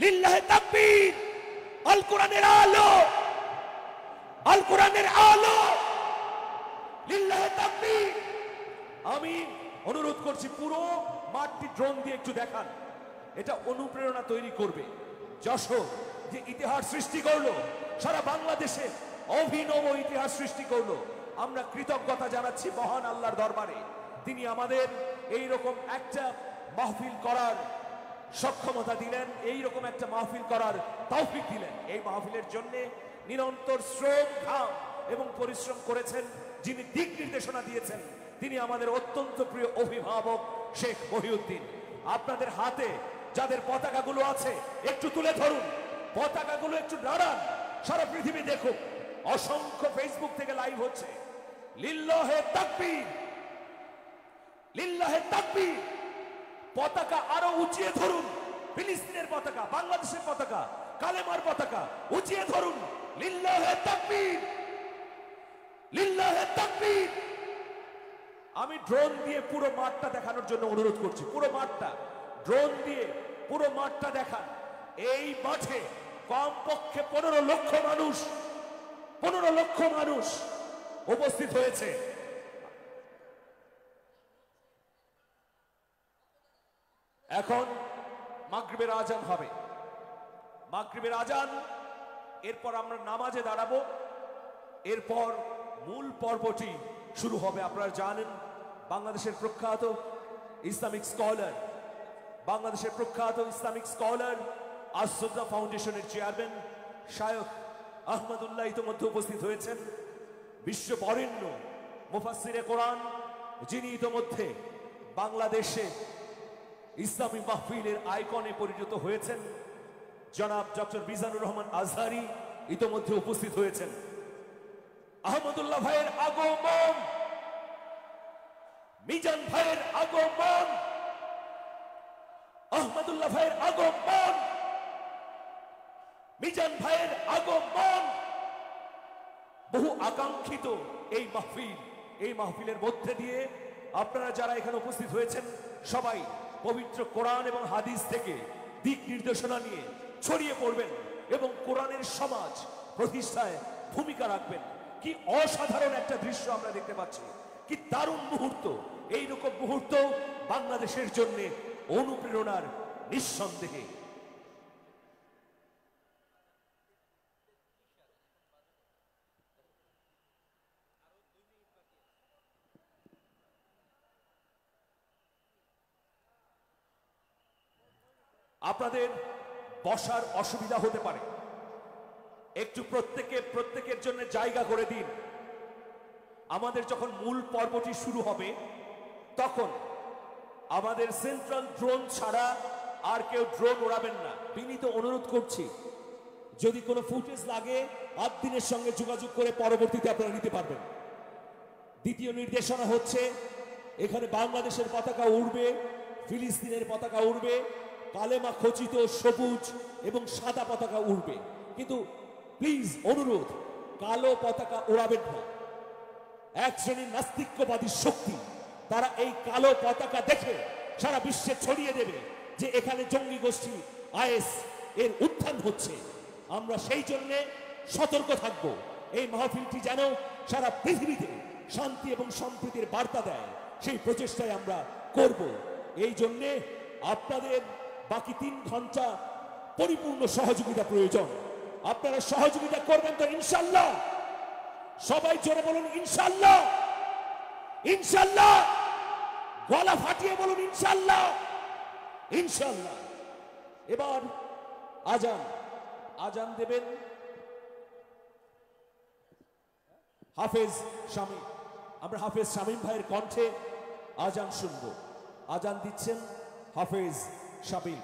লিল্লাহে তাকবীর। আল কোরআনের আলো, আল কোরআনের আলো, লিল্লাহে তাকবীর। আমি অনুরোধ করছি পুরো মাঠটি ড্রোন দিয়ে একটু দেখান। এটা অনুপ্রেরণা তৈরি করবে। যশোর যে ইতিহাস সৃষ্টি করলো, সারা বাংলাদেশে অভিনব ইতিহাস সৃষ্টি করলো। আমরা কৃতজ্ঞতা জানাচ্ছি মহান আল্লাহর দরবারে। তিনি আমাদের এই রকম একটা মাহফিল করার সক্ষমতা দিলেন, এই রকম একটা মাহফিল করার তৌফিক দিলেন। এই মাহফিলের জন্য নিরন্তর শ্রম, ঘাম এবং পরিশ্রম করেছেন যিনি দিক নির্দেশনা দিয়েছেন, তিনি আমাদের অত্যন্ত প্রিয় অভিভাবক শেখ মহিউদ্দিন। আপনাদের হাতে যাদের পতাকাগুলো আছে একটু তুলে ধরুন, পতাকাগুলো একটু নাড়ান, সারা পৃথিবী দেখুক। অসংখ্য ফেসবুক থেকে লাইভ হচ্ছে। লিল্লাহে তাকবীর, লিল্লাহে তাকবীর। পতাকা আরো উঁচিয়ে ধরুন, ফিলিস্তিনের পতাকা, বাংলাদেশের পতাকা, কালেমার পতাকা উঁচিয়ে ধরুন। লিল্লাহে তাকবীর, লিল্লাহে তাকবীর। আমি ড্রোন দিয়ে পুরো মাঠটা দেখানোর জন্য অনুরোধ করছি। পুরো মাঠটা ড্রোন দিয়ে পুরো মাঠটা দেখান। এই মাঠে কমপক্ষে 15 লক্ষ মানুষ, 15 লক্ষ মানুষ উপস্থিত হয়েছে। এখন মাগরিবের আজান হবে, মাগরিবের আজান, এরপর আমরা নামাজে দাঁড়াবো, এরপর মূল পর্বটি শুরু হবে। আপনারা জানেন বাংলাদেশের প্রখ্যাত ইসলামিক স্কলার, বাংলাদেশের প্রখ্যাত ইসলামিক স্কলার আসুন্নাহ ফাউন্ডেশনের চেয়ারম্যান শায়খ আহমদুল্লাহ ইতিমধ্যে উপস্থিত হয়েছেন। বিশ্ব বরেণ্য মুফাসসিরে কোরআন, যিনি ইতিমধ্যে বাংলাদেশে ইসলামী মাহফিলের আইকনে পরিণত হয়েছেন, জনাব ডক্টর মিজানুর রহমান আজহারি ইতিমধ্যে উপস্থিত হয়েছেন। আহমদুল্লাহ ভাইয়ের আগমন, মিজান ভাইয়ের আগমন, আহমদুল্লাহ ভাইয়ের আগমন, মিজান ভাইয়ের আগমন। বহু আকাঙ্ক্ষিত এই মাহফিল, এই মাহফিলের মধ্যে দিয়ে আপনারা যারা এখানে উপস্থিত হয়েছেন সবাই পবিত্র কোরআন এবং হাদিস থেকে দিক নির্দেশনা নিয়ে ছড়িয়ে পড়বেন এবং কোরআনের সমাজ প্রতিষ্ঠায় ভূমিকা রাখবেন। কি অসাধারণ একটা দৃশ্য আমরা দেখতে পাচ্ছি, কি দারুণ মুহূর্ত। এইরকম মুহূর্ত বাংলাদেশের জন্য অনুপ্রেরণার নিঃসন্দেহে। আপনাদের বসার অসুবিধা হতে পারে, একটু প্রত্যেকের জন্য জায়গা করে দিন। আমাদের যখন মূল পর্বটি শুরু হবে তখন আমাদের সেন্ট্রাল ড্রোন ছাড়া আর কেউ ড্রোন ওড়াবেন না। বিনীত অনুরোধ করছি, যদি কোনো ফুটেজ লাগে আদ্দিনের সঙ্গে যোগাযোগ করে পরবর্তীতে আপনারা নিতে পারবেন। দ্বিতীয় নির্দেশনা হচ্ছে এখানে বাংলাদেশের পতাকা উড়বে, ফিলিস্তিনের পতাকা উড়বে, কালেমা খচিত সবুজ এবং সাদা পতাকা উড়বে। কিন্তু প্লিজ অনুরোধ, কালো পতাকা ওড়াবেন না। এক শ্রেণীর নাস্তিক্যবাদী শক্তি, তারা এই কালো পতাকা দেখে সারা বিশ্বে ছড়িয়ে দেবে যে এখানে জঙ্গি গোষ্ঠী আইএস এর উত্থান হচ্ছে। আমরা সেই জন্য সতর্ক থাকব। এই মাহফিলটি যেন সারা পৃথিবীতে শান্তি এবং সম্প্রীতির বার্তা দেয়, সেই প্রচেষ্টায় আমরা করব। এই জন্যে আপনাদের বাকি 3 ঘন্টা পরিপূর্ণ সহযোগিতা প্রয়োজন। আপনারা সহযোগিতা করবেন তো ইনশাআল্লাহ? সবাই জোরে বলুন ইনশাআল্লাহ, ইনশাআল্লাহ। গলা ফাটিয়ে বলুন ইনশাআল্লাহ, ইনশাআল্লাহ। এবার আজান দেবেন হাফেজ শামীম। আমরা হাফেজ শামীম ভাইয়ের কণ্ঠে আজান শুনব। আজান দিচ্ছেন হাফেজ শামীম।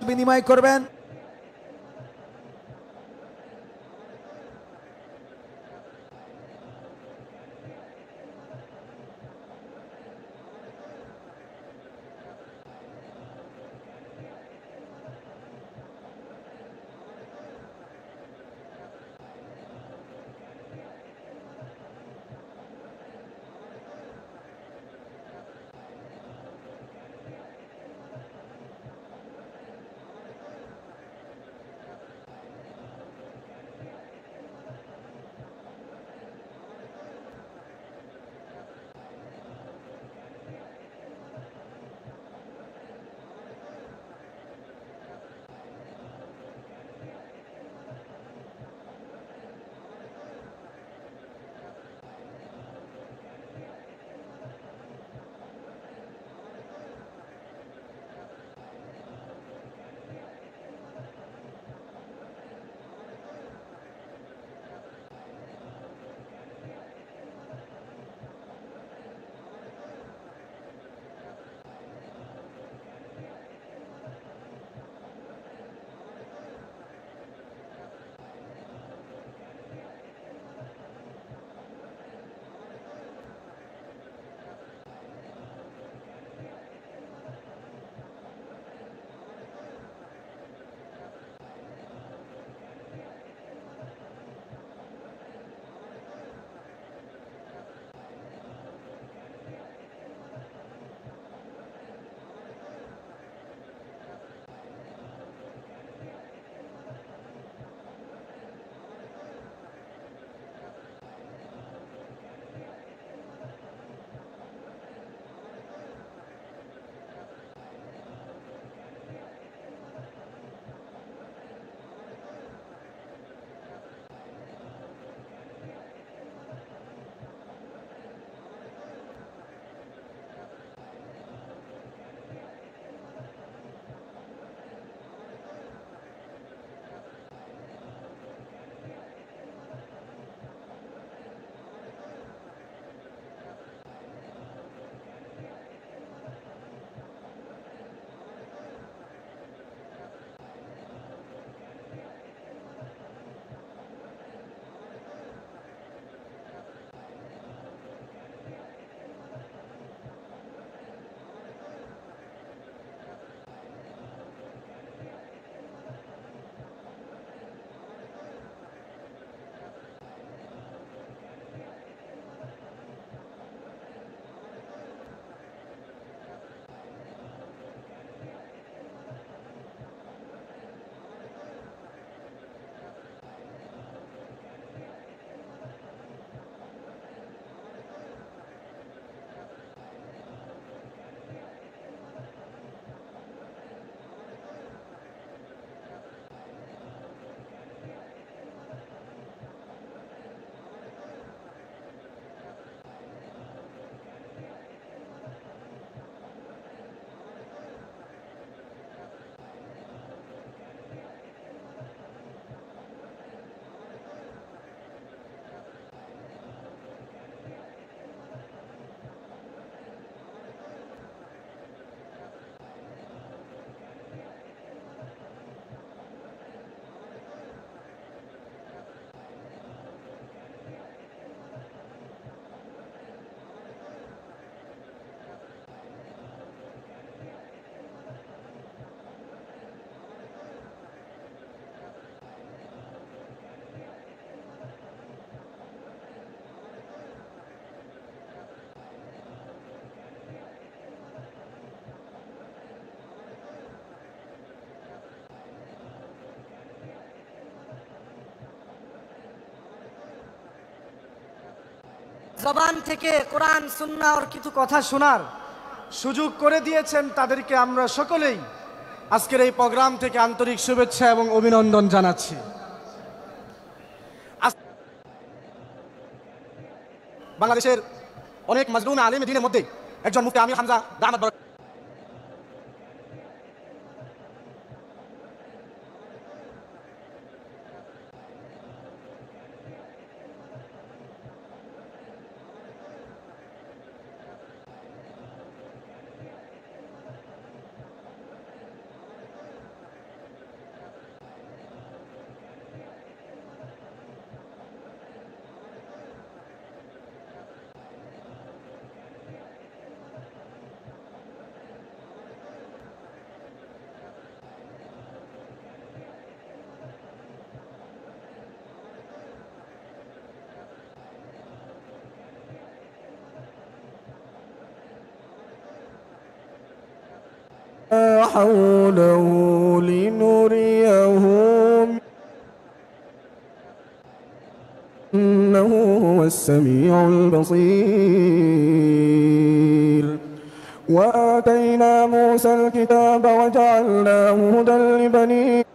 বিনিময় করবেন। জবান থেকে কোরআন সুন্নাহর কিছু কথা শোনার সুযোগ করে দিয়েছেন, তাদেরকে আমরা সকলেই আজকের এই প্রোগ্রাম থেকে আন্তরিক শুভেচ্ছা এবং অভিনন্দন জানাচ্ছি। বাংলাদেশের অনেক মাজলুম আলেম দ্বীনের মধ্যে একজন মুফতি আমির হামজা দামাত حوله لنريه إنه هو السميع البصير وآتينا موسى الكتاب وجعلناه هدى لبني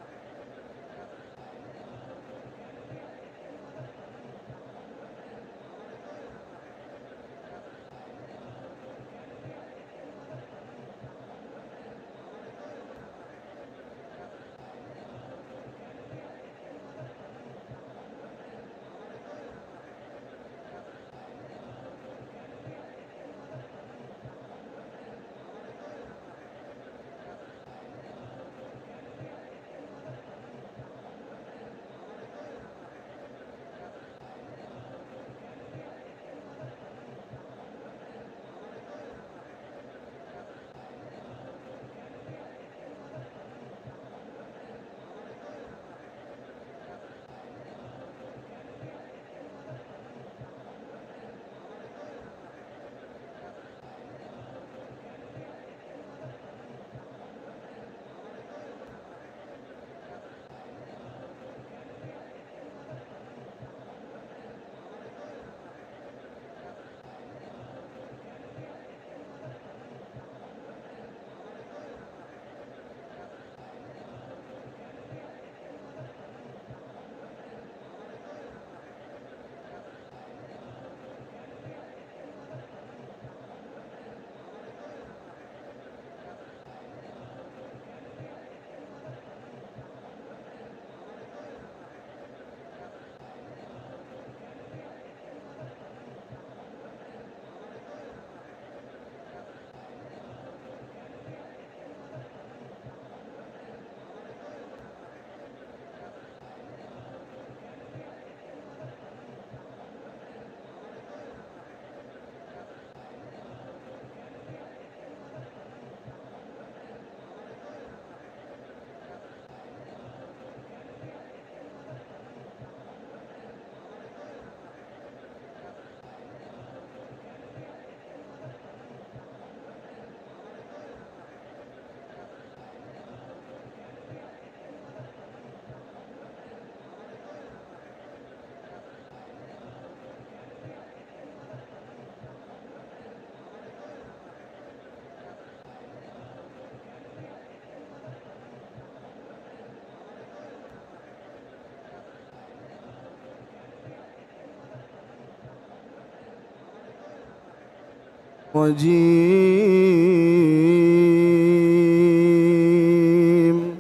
رجيم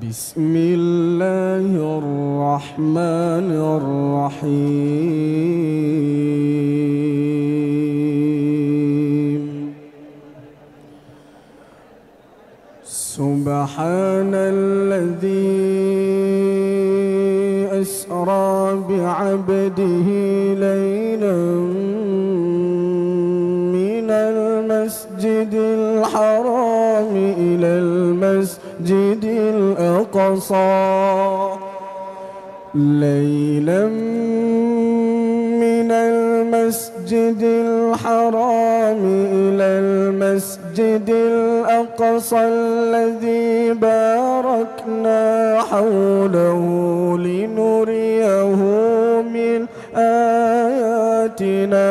بسم الله الرحمن الرحيم سبحان الذي أسرى بعبده ليلا من المسجد الحرام إلى المسجد الأقصى ليلا من المسجد الحرام إلى المسجد الأقصى الذي باركنا حوله لنريه من آياتنا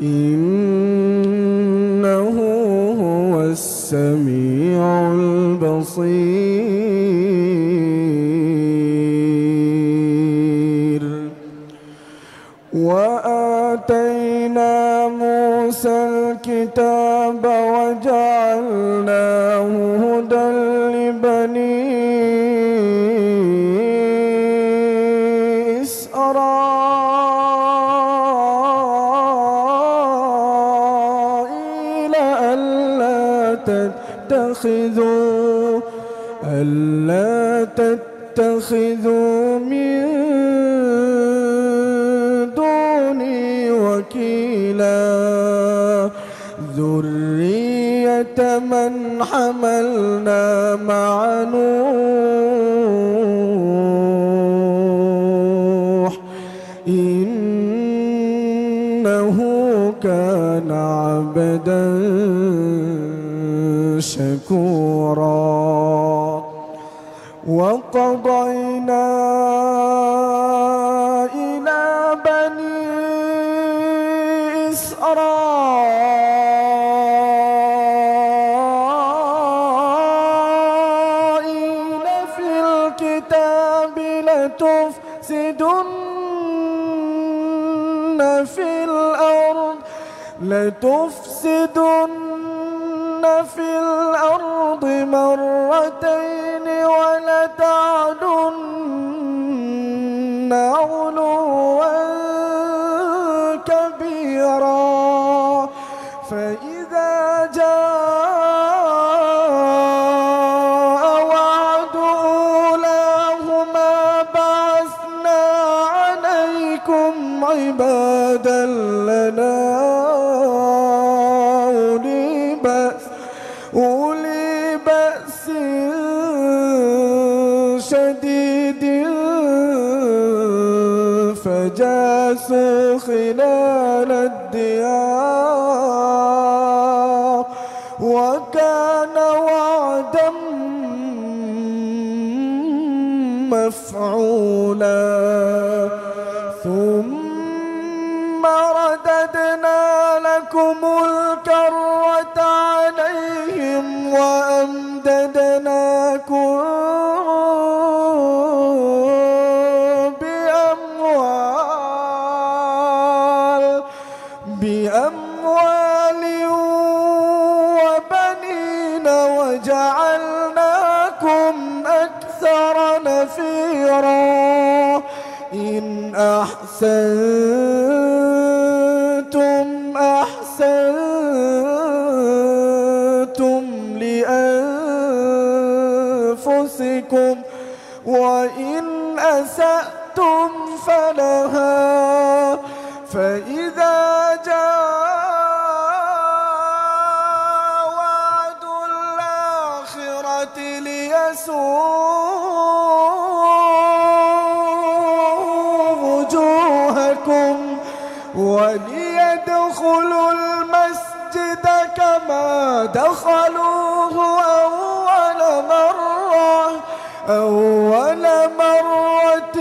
إنه هو السميع البصير وآتينا موسى الكتاب وجعلناه هدى لبني إسرائيل ألا تتخذوا من دوني وكيلا ذرية من حملنا مع نوح إنه عبدا شكورا وقضينا إلى بني إسرائيل في الكتاب لتفسدن في الأرض مرتين ولتعلن علوا كبيرا فإذا جاء وعد أولاهما بعثنا عليكم عبادا لنا أولي بأس شديد فجاسوا خلال الديار وكان وعدا مفعولا ثم رددنا لكم الكرة عليهم وأمددناكم بأموال وبنين وجعلناكم أكثر نفيرا إن أحسنتم أحسنتم لأنفسكم وإن أسأتم فلها فإذا جاء وعد الآخرة ليسوءوا وجوهكم وليدخلوا المسجد كما دخلوه أول مرة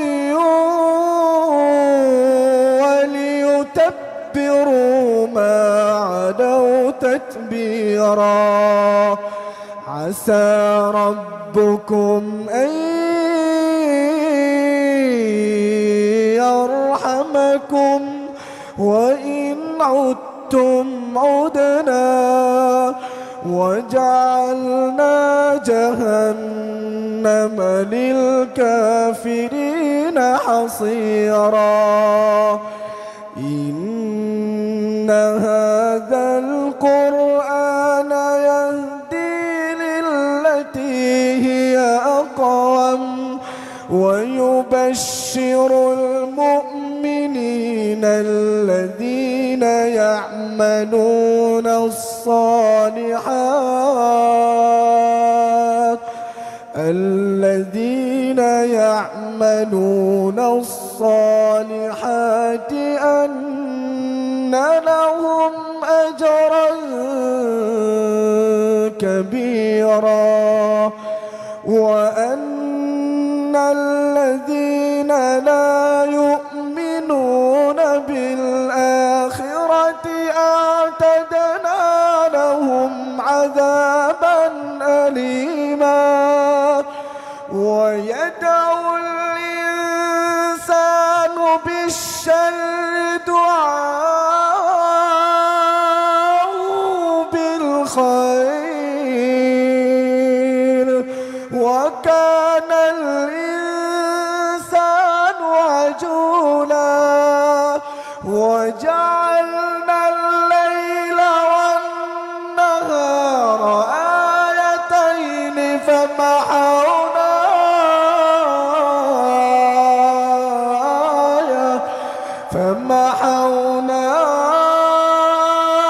وليتبروا ما علوا تتبيرا عسى ربكم أن يرحمكم وإن عدتم عدنا وجعلنا جهنم للكافرين حصيرا إن هذا القرآن يهدي للتي هي أقوم ويبشر المؤمنين الذين يعملون الصالحات أن لهم أجرا كبيرا وأن الذين لا يؤمنون بالآخرة أعتدنا لهم عذابا أليما ويدعو الإنسان بالشر دعاءه بالخير وكان الإنسان عجولا وجعلنا الليل والنهار آيتين فمحونا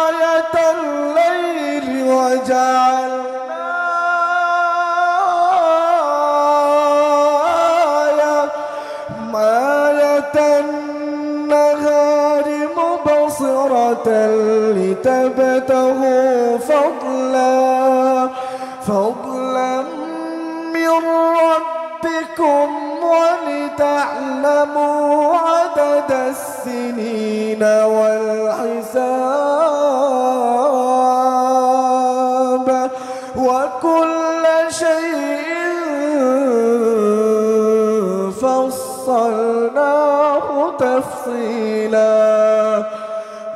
آية الليل وجعلنا آية النهار مبصرة لتبتغوا فضلا من ربكم ولتعلموا عدد السنين والحساب وكل شيء فصلناه تفصيلا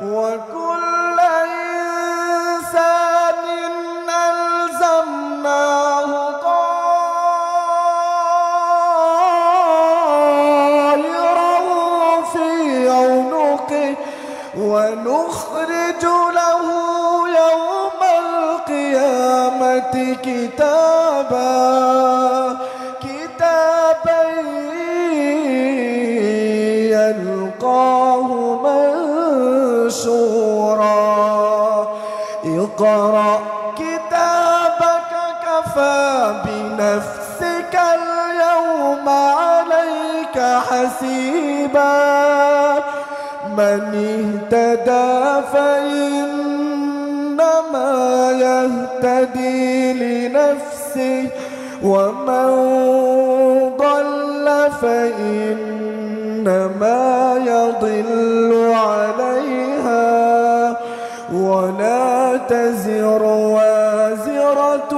وكل إنسان ألزمناه طائره في عنقه ونخرج له يوم القيامة كتابا يلقاه منشورا اقرأ كتابك كفى بنفسك اليوم عليك حسيبا من اهتدى فإنما يهتدي لنفسه ومن ضل فإنما يضل عليها ولا تزر وازرة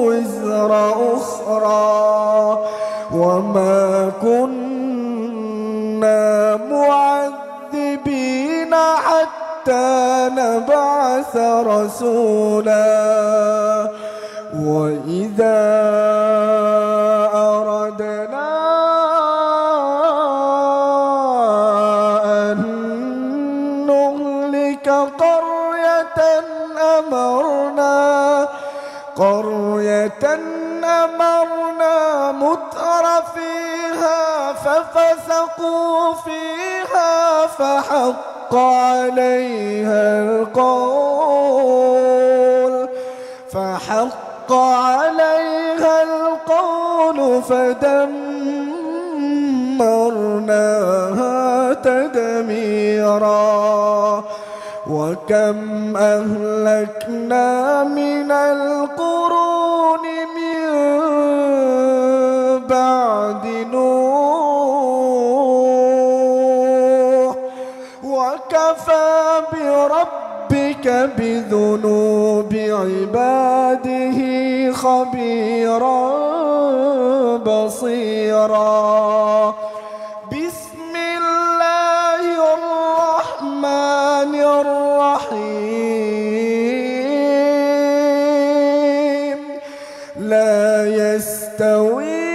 وزر أخرى وما كنا معذبين حتى نبعث رسولا وإذا أردنا أن نهلك قرية أمرنا متر فيها ففسقوا فيها فحق عليها القول فدمرناها تدميرا وكم أهلكنا من القرون من بعد نوح وكفى بربك بذنوب عباده خبيرا بصيرا بسم الله الرحمن الرحيم لا يستوي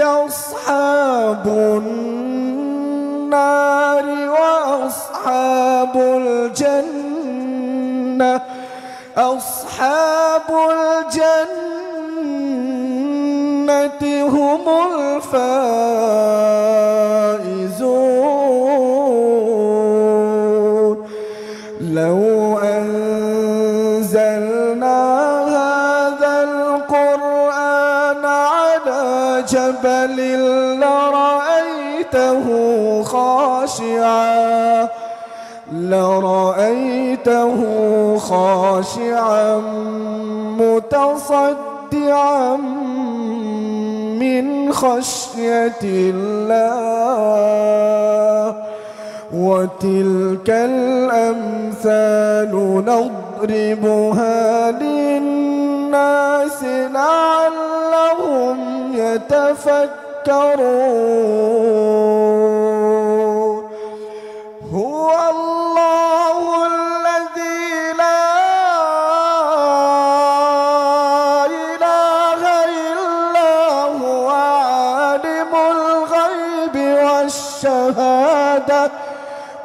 أصحاب النار وأصحاب الجنة هم الفائزون لو أنزلنا هذا القرآن على جبل لرأيته خاشعا متصدعا من خشية الله وتلك الأمثال نضربها للناس لعلهم يتفكرون هو الله الذي لا إله إلا هو عالم الغيب والشهادة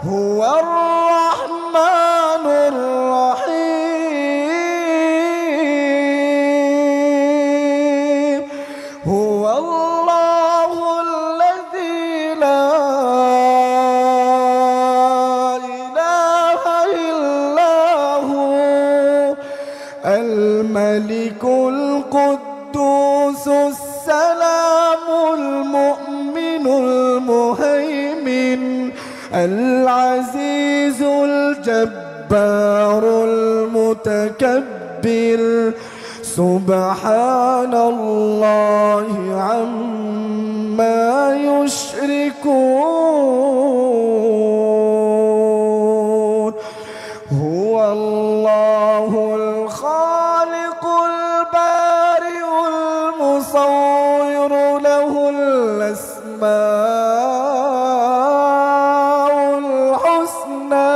هو الرحمن الرحيم هو الله الذي لا إله إلا هو الملك القدوس السلام المؤمن المهيمن العزيز الجبار المتكبر سبحان الله عما يشركون هو الله الخالق البارئ المصور له الأسماء الحسنى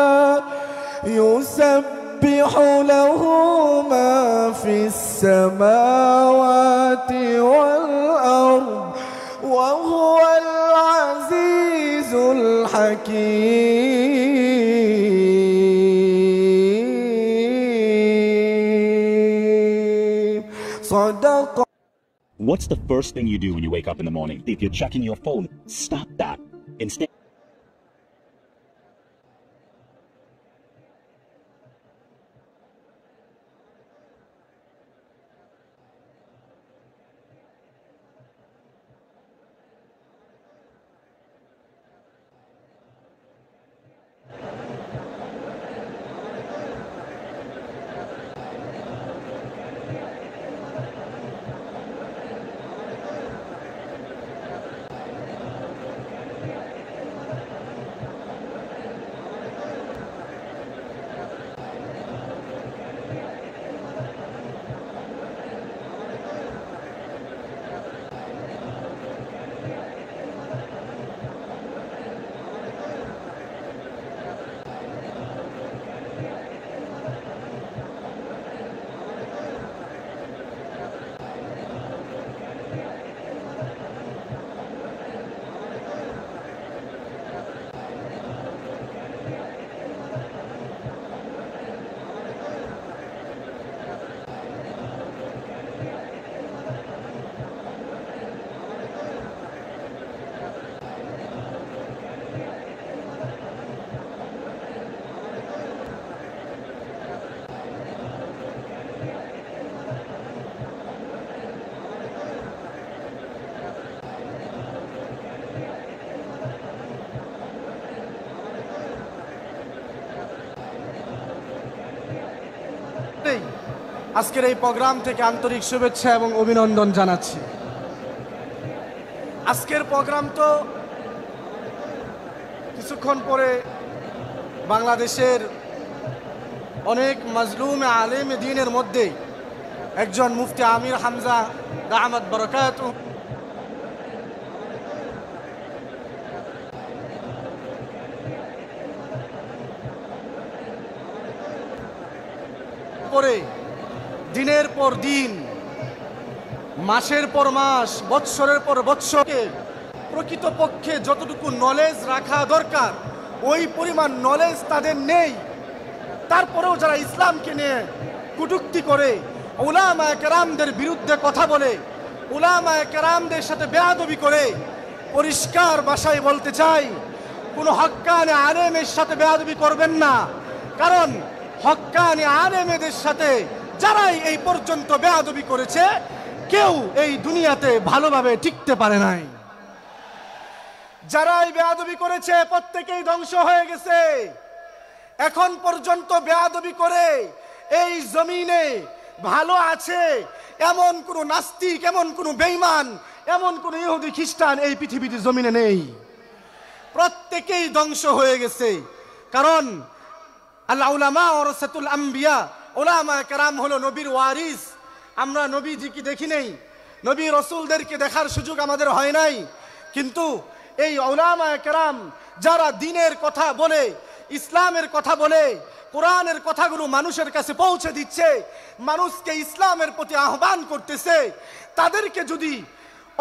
يسبح له ما في السماوات والأرض وهو العزيز الحكيم صدق. What's the first thing you do when you wake up in the morning? If you're checking your phone, stop that. Instead, আজকের এই প্রোগ্রাম থেকে আন্তরিক শুভেচ্ছা এবং অভিনন্দন জানাচ্ছি। আজকের প্রোগ্রাম তো কিছুক্ষণ পরে বাংলাদেশের অনেক মাজলুম আলেম দ্বীনের মধ্যে একজন মুফতি আমির হামজা দামাত বরকাতুহু পরে দিনের পর দিন, মাসের পর মাস, বৎসরের পর বৎসরকে প্রকৃতপক্ষে যতটুকু নলেজ রাখা দরকার ওই পরিমাণ নলেজ তাদের নেই। তারপরেও যারা ইসলামকে নিয়ে কটূক্তি করে, উলামায়ে কেরামদের বিরুদ্ধে কথা বলে, উলামায়ে কেরামদের সাথে বেয়াদবি করে, পরিষ্কার ভাষায় বলতে চাই, কোনো হক্কানি আলেমের সাথে বেয়াদবি করবেন না। কারণ হক্কানি আলেমেদের সাথে যারাই এই পর্যন্ত বেয়াদবি করেছে কেউ এই দুনিয়াতে ভালোভাবে টিকতে পারে নাই। যারাই বেয়াদবি করেছে প্রত্যেকেই ধ্বংস হয়ে গেছে। এখন পর্যন্ত বেয়াদবি করে এই জমিনে ভালো আছে এমন কোন নাস্তিক, এমন কোন বেঈমান, এমন কোন ইহুদি খ্রিস্টান এই পৃথিবীতে জমিনে নেই। প্রত্যেকেই ধ্বংস হয়ে গেছে। কারণ আল উলামা ওয়ারাসাতুল আম্বিয়া, উলামায়ে কেরাম হলো নবীর ওয়ারিস। আমরা নবীজিকে দেখি নাই, নবী রাসূলদেরকে দেখার সুযোগ আমাদের হয় নাই, কিন্তু এই উলামায়ে কেরাম যারা দ্বীনের কথা বলে, ইসলামের কথা বলে, কোরআনের কথাগুলো মানুষের কাছে পৌঁছে দিচ্ছে, মানুষকে ইসলামের প্রতি আহ্বান করতেছে, তাদেরকে যদি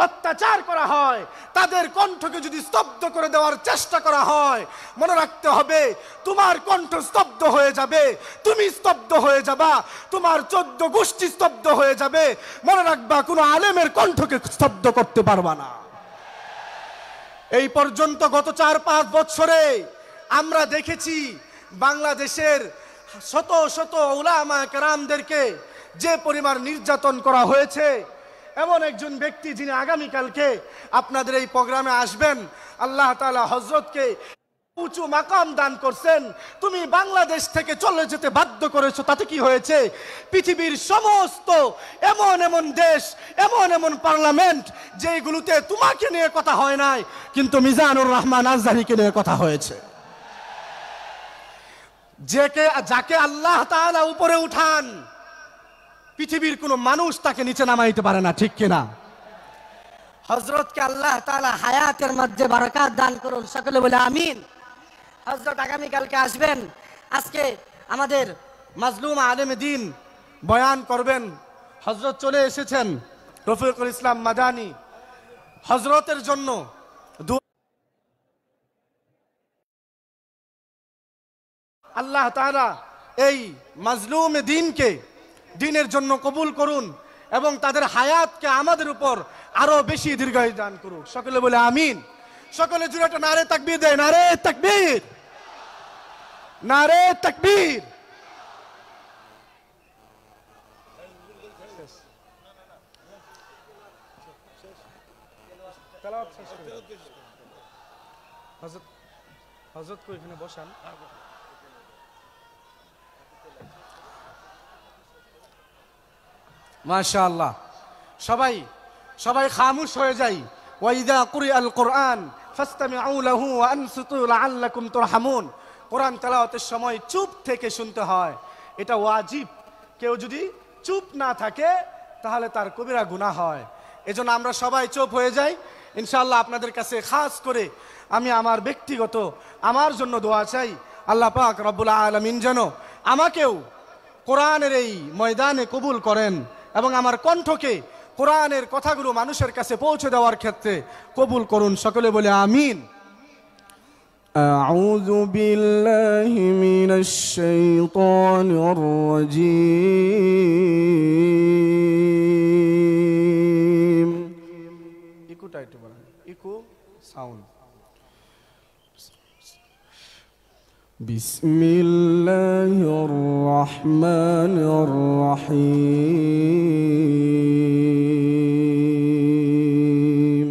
অত্যাচার করা হয়, তাদের কণ্ঠকে যদি স্তব্ধ করে দেওয়ার চেষ্টা করা হয়, মনে রাখতে হবে তোমার কণ্ঠ স্তব্ধ হয়ে যাবে, তুমি স্তব্ধ হয়ে যাবা, তোমার 14 গোষ্ঠী স্তব্ধ হয়ে যাবে। মনে রাখবা কোনো আলেমের কণ্ঠকে স্তব্ধ করতে পারবা না। এই পর্যন্ত গত 4-5 বছরে আমরা দেখেছি বাংলাদেশের শত শত উলামায়ে কেরামদেরকে যে পরিমাণ নির্যাতন করা হয়েছে। এমন একজন ব্যক্তি যিনি আগামীকালকে আপনাদের এই প্রোগ্রামে আসবেন, আল্লাহ তাআলা হযরতকে উঁচু মাকাম দান করছেন, তুমি বাংলাদেশ থেকে চলে যেতে বাধ্য করেছো, তাতে কি হয়েছে? পৃথিবীর সমস্ত এমন এমন দেশ, এমন এমন পার্লামেন্ট যেগুলোতে তোমাকে নিয়ে কথা হয় নাই, কিন্তু মিজানুর রহমান আজহারীকে নিয়ে কথা হয়েছে। যাকে আল্লাহ তাআলা উপরে উঠান, পৃথিবীর কোনো মানুষ তাকে নিচে নামাইতে পারে না, ঠিক কিনা? হযরতকে আল্লাহ তাআলা হায়াতের মধ্যে বারাকাত দান করুন, সকলে বলে আমিন। হযরত আগামীকালকে আসবেন। আজকে আমাদের মাজলুম আলেমে দ্বীন বয়ান করবেন। হযরত চলে এসেছেন, রফিকুল ইসলাম মাদানী। হযরতের জন্য আল্লাহ তাআলা এই মাজলুম দ্বীনকে দ্বীনের জন্য কবুল করুন এবং তাদের হায়াতকে আমাদের উপর আরো বেশি দীর্ঘায়ু দান করুন, সকলে বলে আমিন। সকলে জুড়ে একটা নারে তাকবীর দেয়, নারে তাকবীর, নারে তাকবীর। হযরত কো এখানে বসান। মাশাআল্লাহ, সবাই সবাই খামোশ হয়ে যাই। ওয়াইদা কুরিআল কুরআন ফাসতামিউ লাহু ওয়া আনসিতু লাআল্লাকুম তুরহামুন। কোরআন তেলাওয়াতের সময় চুপ থেকে শুনতে হয়, এটা ওয়াজিব। কেউ যদি চুপ না থাকে তাহলে তার কবিরা গুনাহ হয়। এজন্য আমরা সবাই চুপ হয়ে যাই। ইনশাআল্লাহ আপনাদের কাছে খাস করে আমি আমার ব্যক্তিগত আমার জন্য দোয়া চাই, আল্লাহ পাক রব্বুল আলামিন যেন আমাকেও কোরআনের এই ময়দানে কবুল করেন এবং আমার কণ্ঠকে কোরআনের কথাগুলো মানুষের কাছে পৌঁছে দেওয়ার ক্ষেত্রে কবুল করুন, সকলে বলে আমিন। أعوذ بالله من الشيطان الرجيم. ইকুটা একটু বলেন, ইকু সাউন্ড। بسم الله الرحمن الرحيم.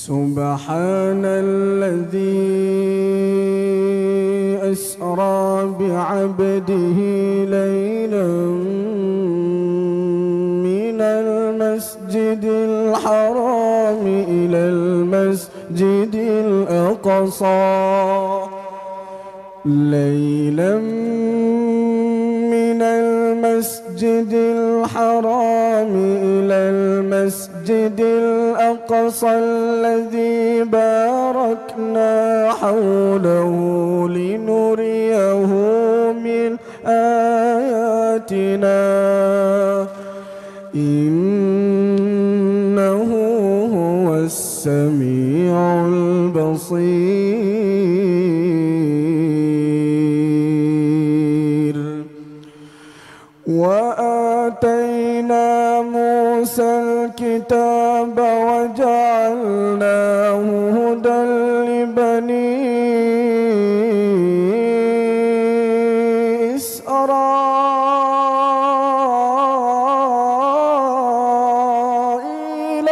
سبحان الذي أسرى بعبده ليلا من المسجد الحرام إلى المسجد الأقصى ليلا من المسجد الحرام إلى المسجد الأقصى الذي باركنا حوله لنريه من آياتنا إنه هو السميع البصير. وآتينا موسى الكتاب وجعلناه هدى لبني إسرائيل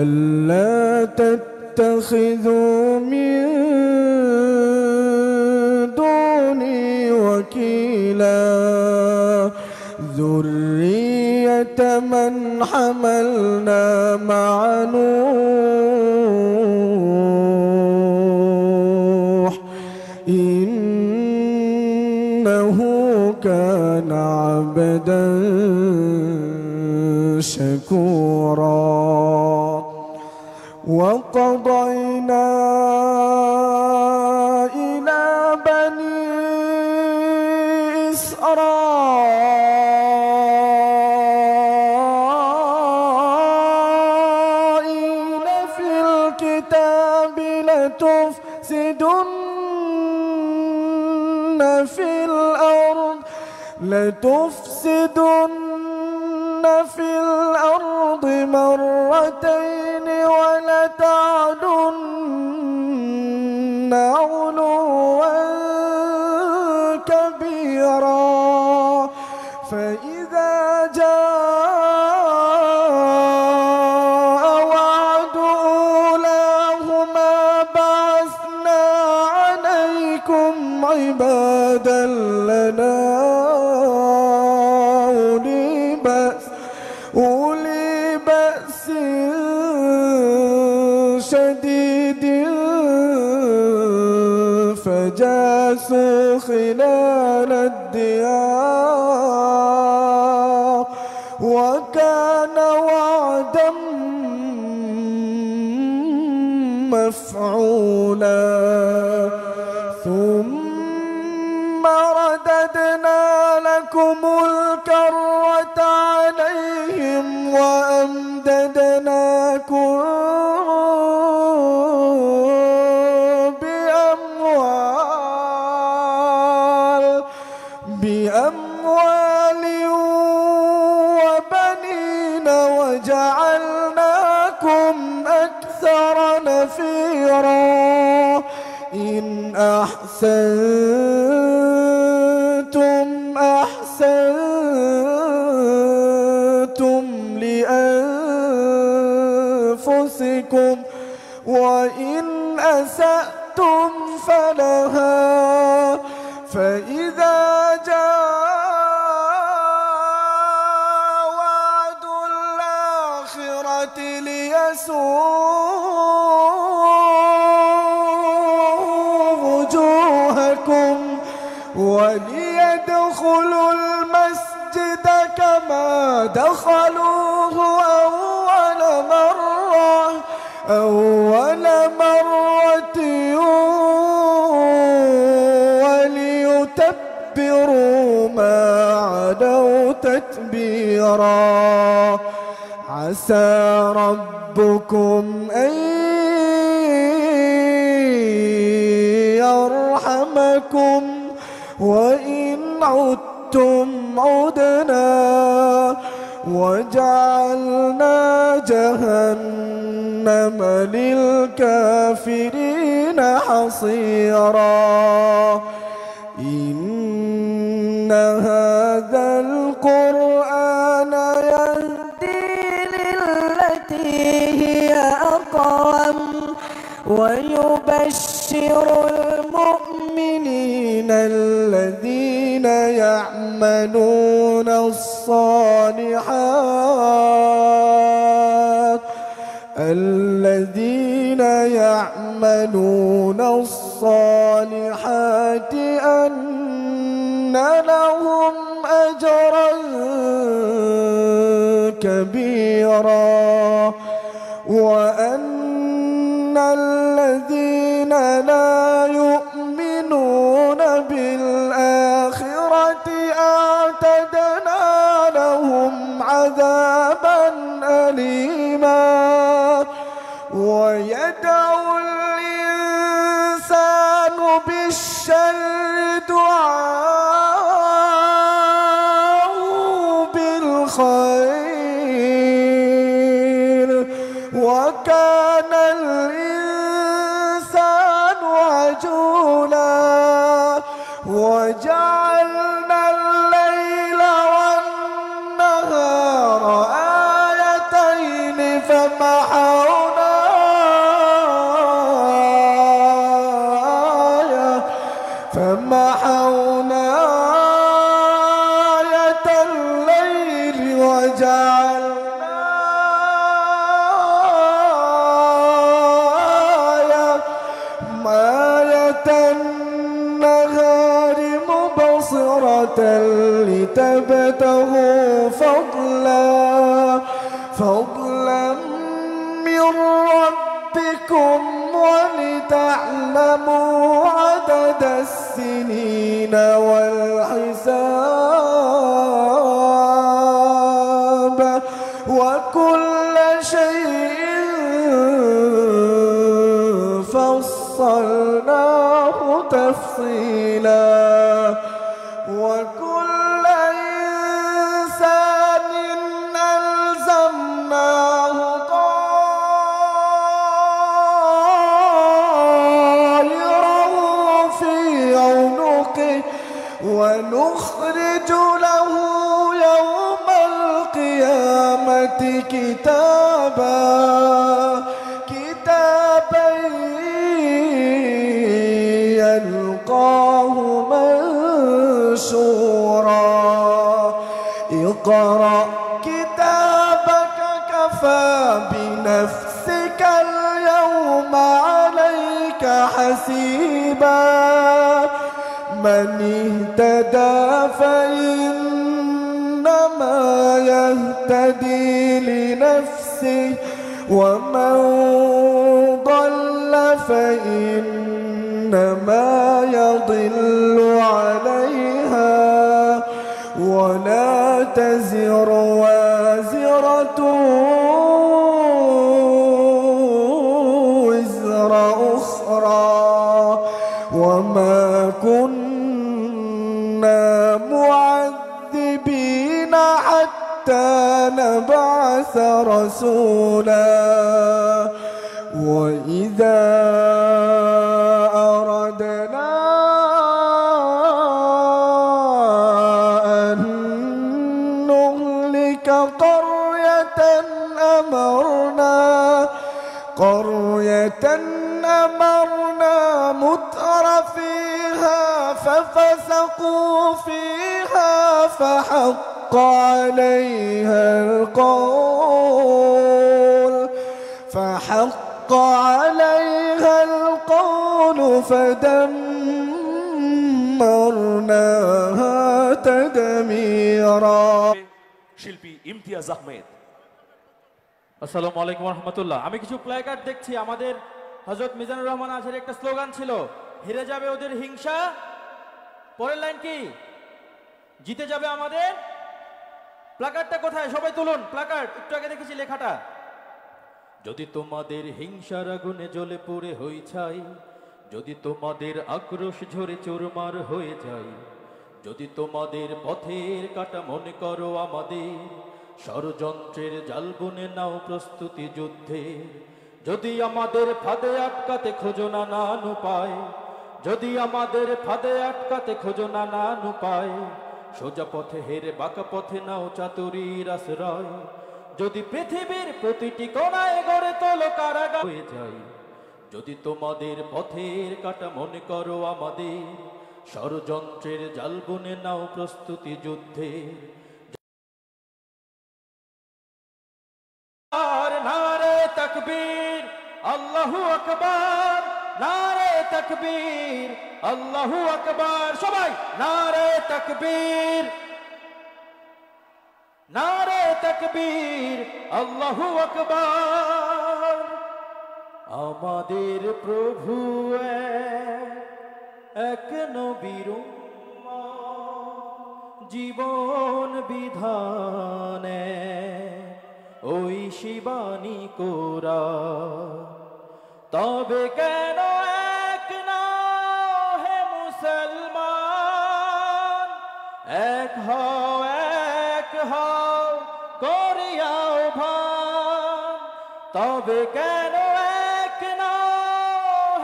ألا تتخذوا من دوني وكيلا ذرية من حملنا مع نوح إنه كان عبدا شكورا. وقضينا إلى بني إسرائيل في الكتاب لتفسدن في الأرض مرتين ولتعلن علوا كبيرا. فإذا جاء عبادا لنا أولي بأس شديد فجاسوا خلال الديار وكان وعدا مفعولا ثم رددنا لكم الكرة عليهم وأمددناكم بأموال وبنين وجعلناكم أكثر نفيرا إن أحسنتم لأنفسكم وإن أسأتم فلها فإذا جاء وعد الآخرة ليسوءوا وجوهكم وليدخلوا المسجد كما دخلوه أول مرة وليتبروا ما علوا تتبيرا عسى ربكم أن يرحمكم وإن عدتم عدنا وجعلنا جهنم للكافرين حصيرا إن هذا القرآن يهدي للتي هي أقوم ويبشر المؤمنين الذين يعملون الصالحات أن لهم أجرا كبيرا وأن الذين لا يؤمنون بالآخرة أعتدنا لهم عذابا أليما ويدعو الإنسان بالشر دعاءه بالخير وكان الإنسان عجولا وجعلنا الليل والنهار آيتين فمحونا آية الليل وجعلنا آية النهار مبصرة لتبتغوا فضلا من ربكم ولتعلموا عدد السنين والحساب وكل شيء فصلناه تفصيلا وكل إنسان ألزمناه ونخرج له يوم القيامة كتابا يلقاه لك اليوم عليك حسيبا من اهتدى فإنما يهتدي لنفسه ومن ضل فإنما يضل عليها ولا تزر وازرة وزر أخرى وما كنا معذبين حتى نبعث رسولا وإذا أردنا أن نهلك قرية أمرنا متر فيها ففسقوا فيها فحق عليها القول فدمرناها تدميرا শিল্পী ইমতিয়াজ আহমেদ। আসসালামু আলাইকুম রহমতুল্লাহ। আমি কিছু প্ল্যাকার্ড দেখছি। আমাদের হযরত মিজানুর রহমান আজহারের একটা স্লোগান ছিল, হেরে যাবে ওদের হিংসা, পরের লাইন কি, জিতে যাবে আমাদের। প্ল্যাকার্ডটা কোথায়? সবাই তুলুন প্ল্যাকার্ড। একটু আগে দেখেছি লেখাটা, যদি তোমাদের হিংসার আগুনে জ্বলে পুড়ে হই ছাই, যদি তোমাদের আক্রোশ ঝরে চুরমার হয়ে যায়, যদি তোমাদের পথের কাটা মনে করো আমাদের, ষড়যন্ত্রের জাল বুনে নাও প্রস্তুতি যুদ্ধে, যদি আমাদের ফাঁদে আটকাতে খোঁজো নানান উপায়, যদি আমাদের ফাঁদে আটকাতে খোঁজো নানান উপায়, সোজা পথে হেরে বাঁকা পথে নাও চাতুরীর আশ্রয়, যদি পৃথিবীর প্রতিটি কোণায় গড়ে তোলো কারাগার হয়ে যায়, যদি তোমাদের পথের কাটা মনে করো আমাদের, ষড়যন্ত্রের জাল বুনে নাও প্রস্তুতি যুদ্ধে। নারে তাকবীর আল্লাহু আকবার, নারে তাকবীর আল্লাহু আকবার, সবাই নারে তাকবীর, নারে তাকবীর আল্লাহু আকবার। আমাদের প্রভু এক নবীর জীবন বিধানে ওই শিবানী কোরা, তবে কেন এক না হে মুসলমান, এক হও করিয়াও ভান, তবে কেন এক না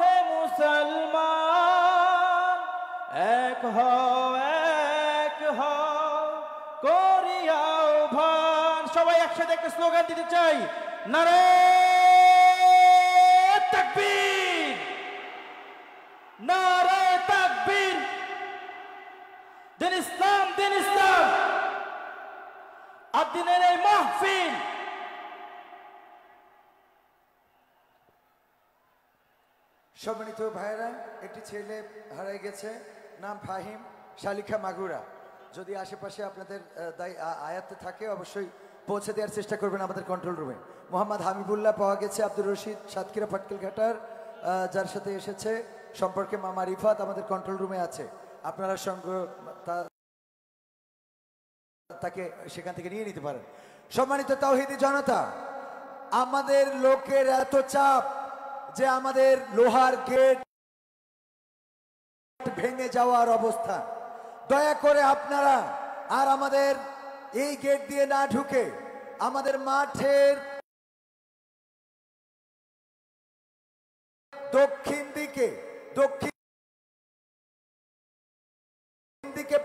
হে মুসলমান, এক হও করিয়াও ভান। সবাই একসাথে একটা স্লোগান দিতে চাই, নারে তাকবীর, নারে তাকবীর, দিন ইসলাম, দিন ইসলাম। আদিনের এই মাহফিল সম্মানিত ভাইয়েরা, একটি ছেলে হারিয়ে গেছে, নাম ফাহিম, শালিখা মাগুরা। যদি আশেপাশে আপনাদের আয়াতে থাকে অবশ্যই পৌঁছে দেওয়ার চেষ্টা করবেন আমাদের কন্ট্রোল রুমে। মোহাম্মদ হামিবুল্লাহ পাওয়া গেছে, আব্দুর রশিদ সাতক্ষীরা পাটকেলঘাটার, যার সাথে এসেছে সম্পর্কে মামা রিফাত আমাদের কন্ট্রোল রুমে আছে। আপনারা তাকে সেখান থেকে নিয়ে নিতে পারেন। সম্মানিত তাওহীদি জনতা, আমাদের লোকের এত চাপ যে আমাদের লোহার গেট ভেঙে যাওয়ার অবস্থা। দয়া করে আপনারা আর আমাদের এই গেট দিয়ে না ঢুকে আমাদের মাঠের দক্ষিণ দিকে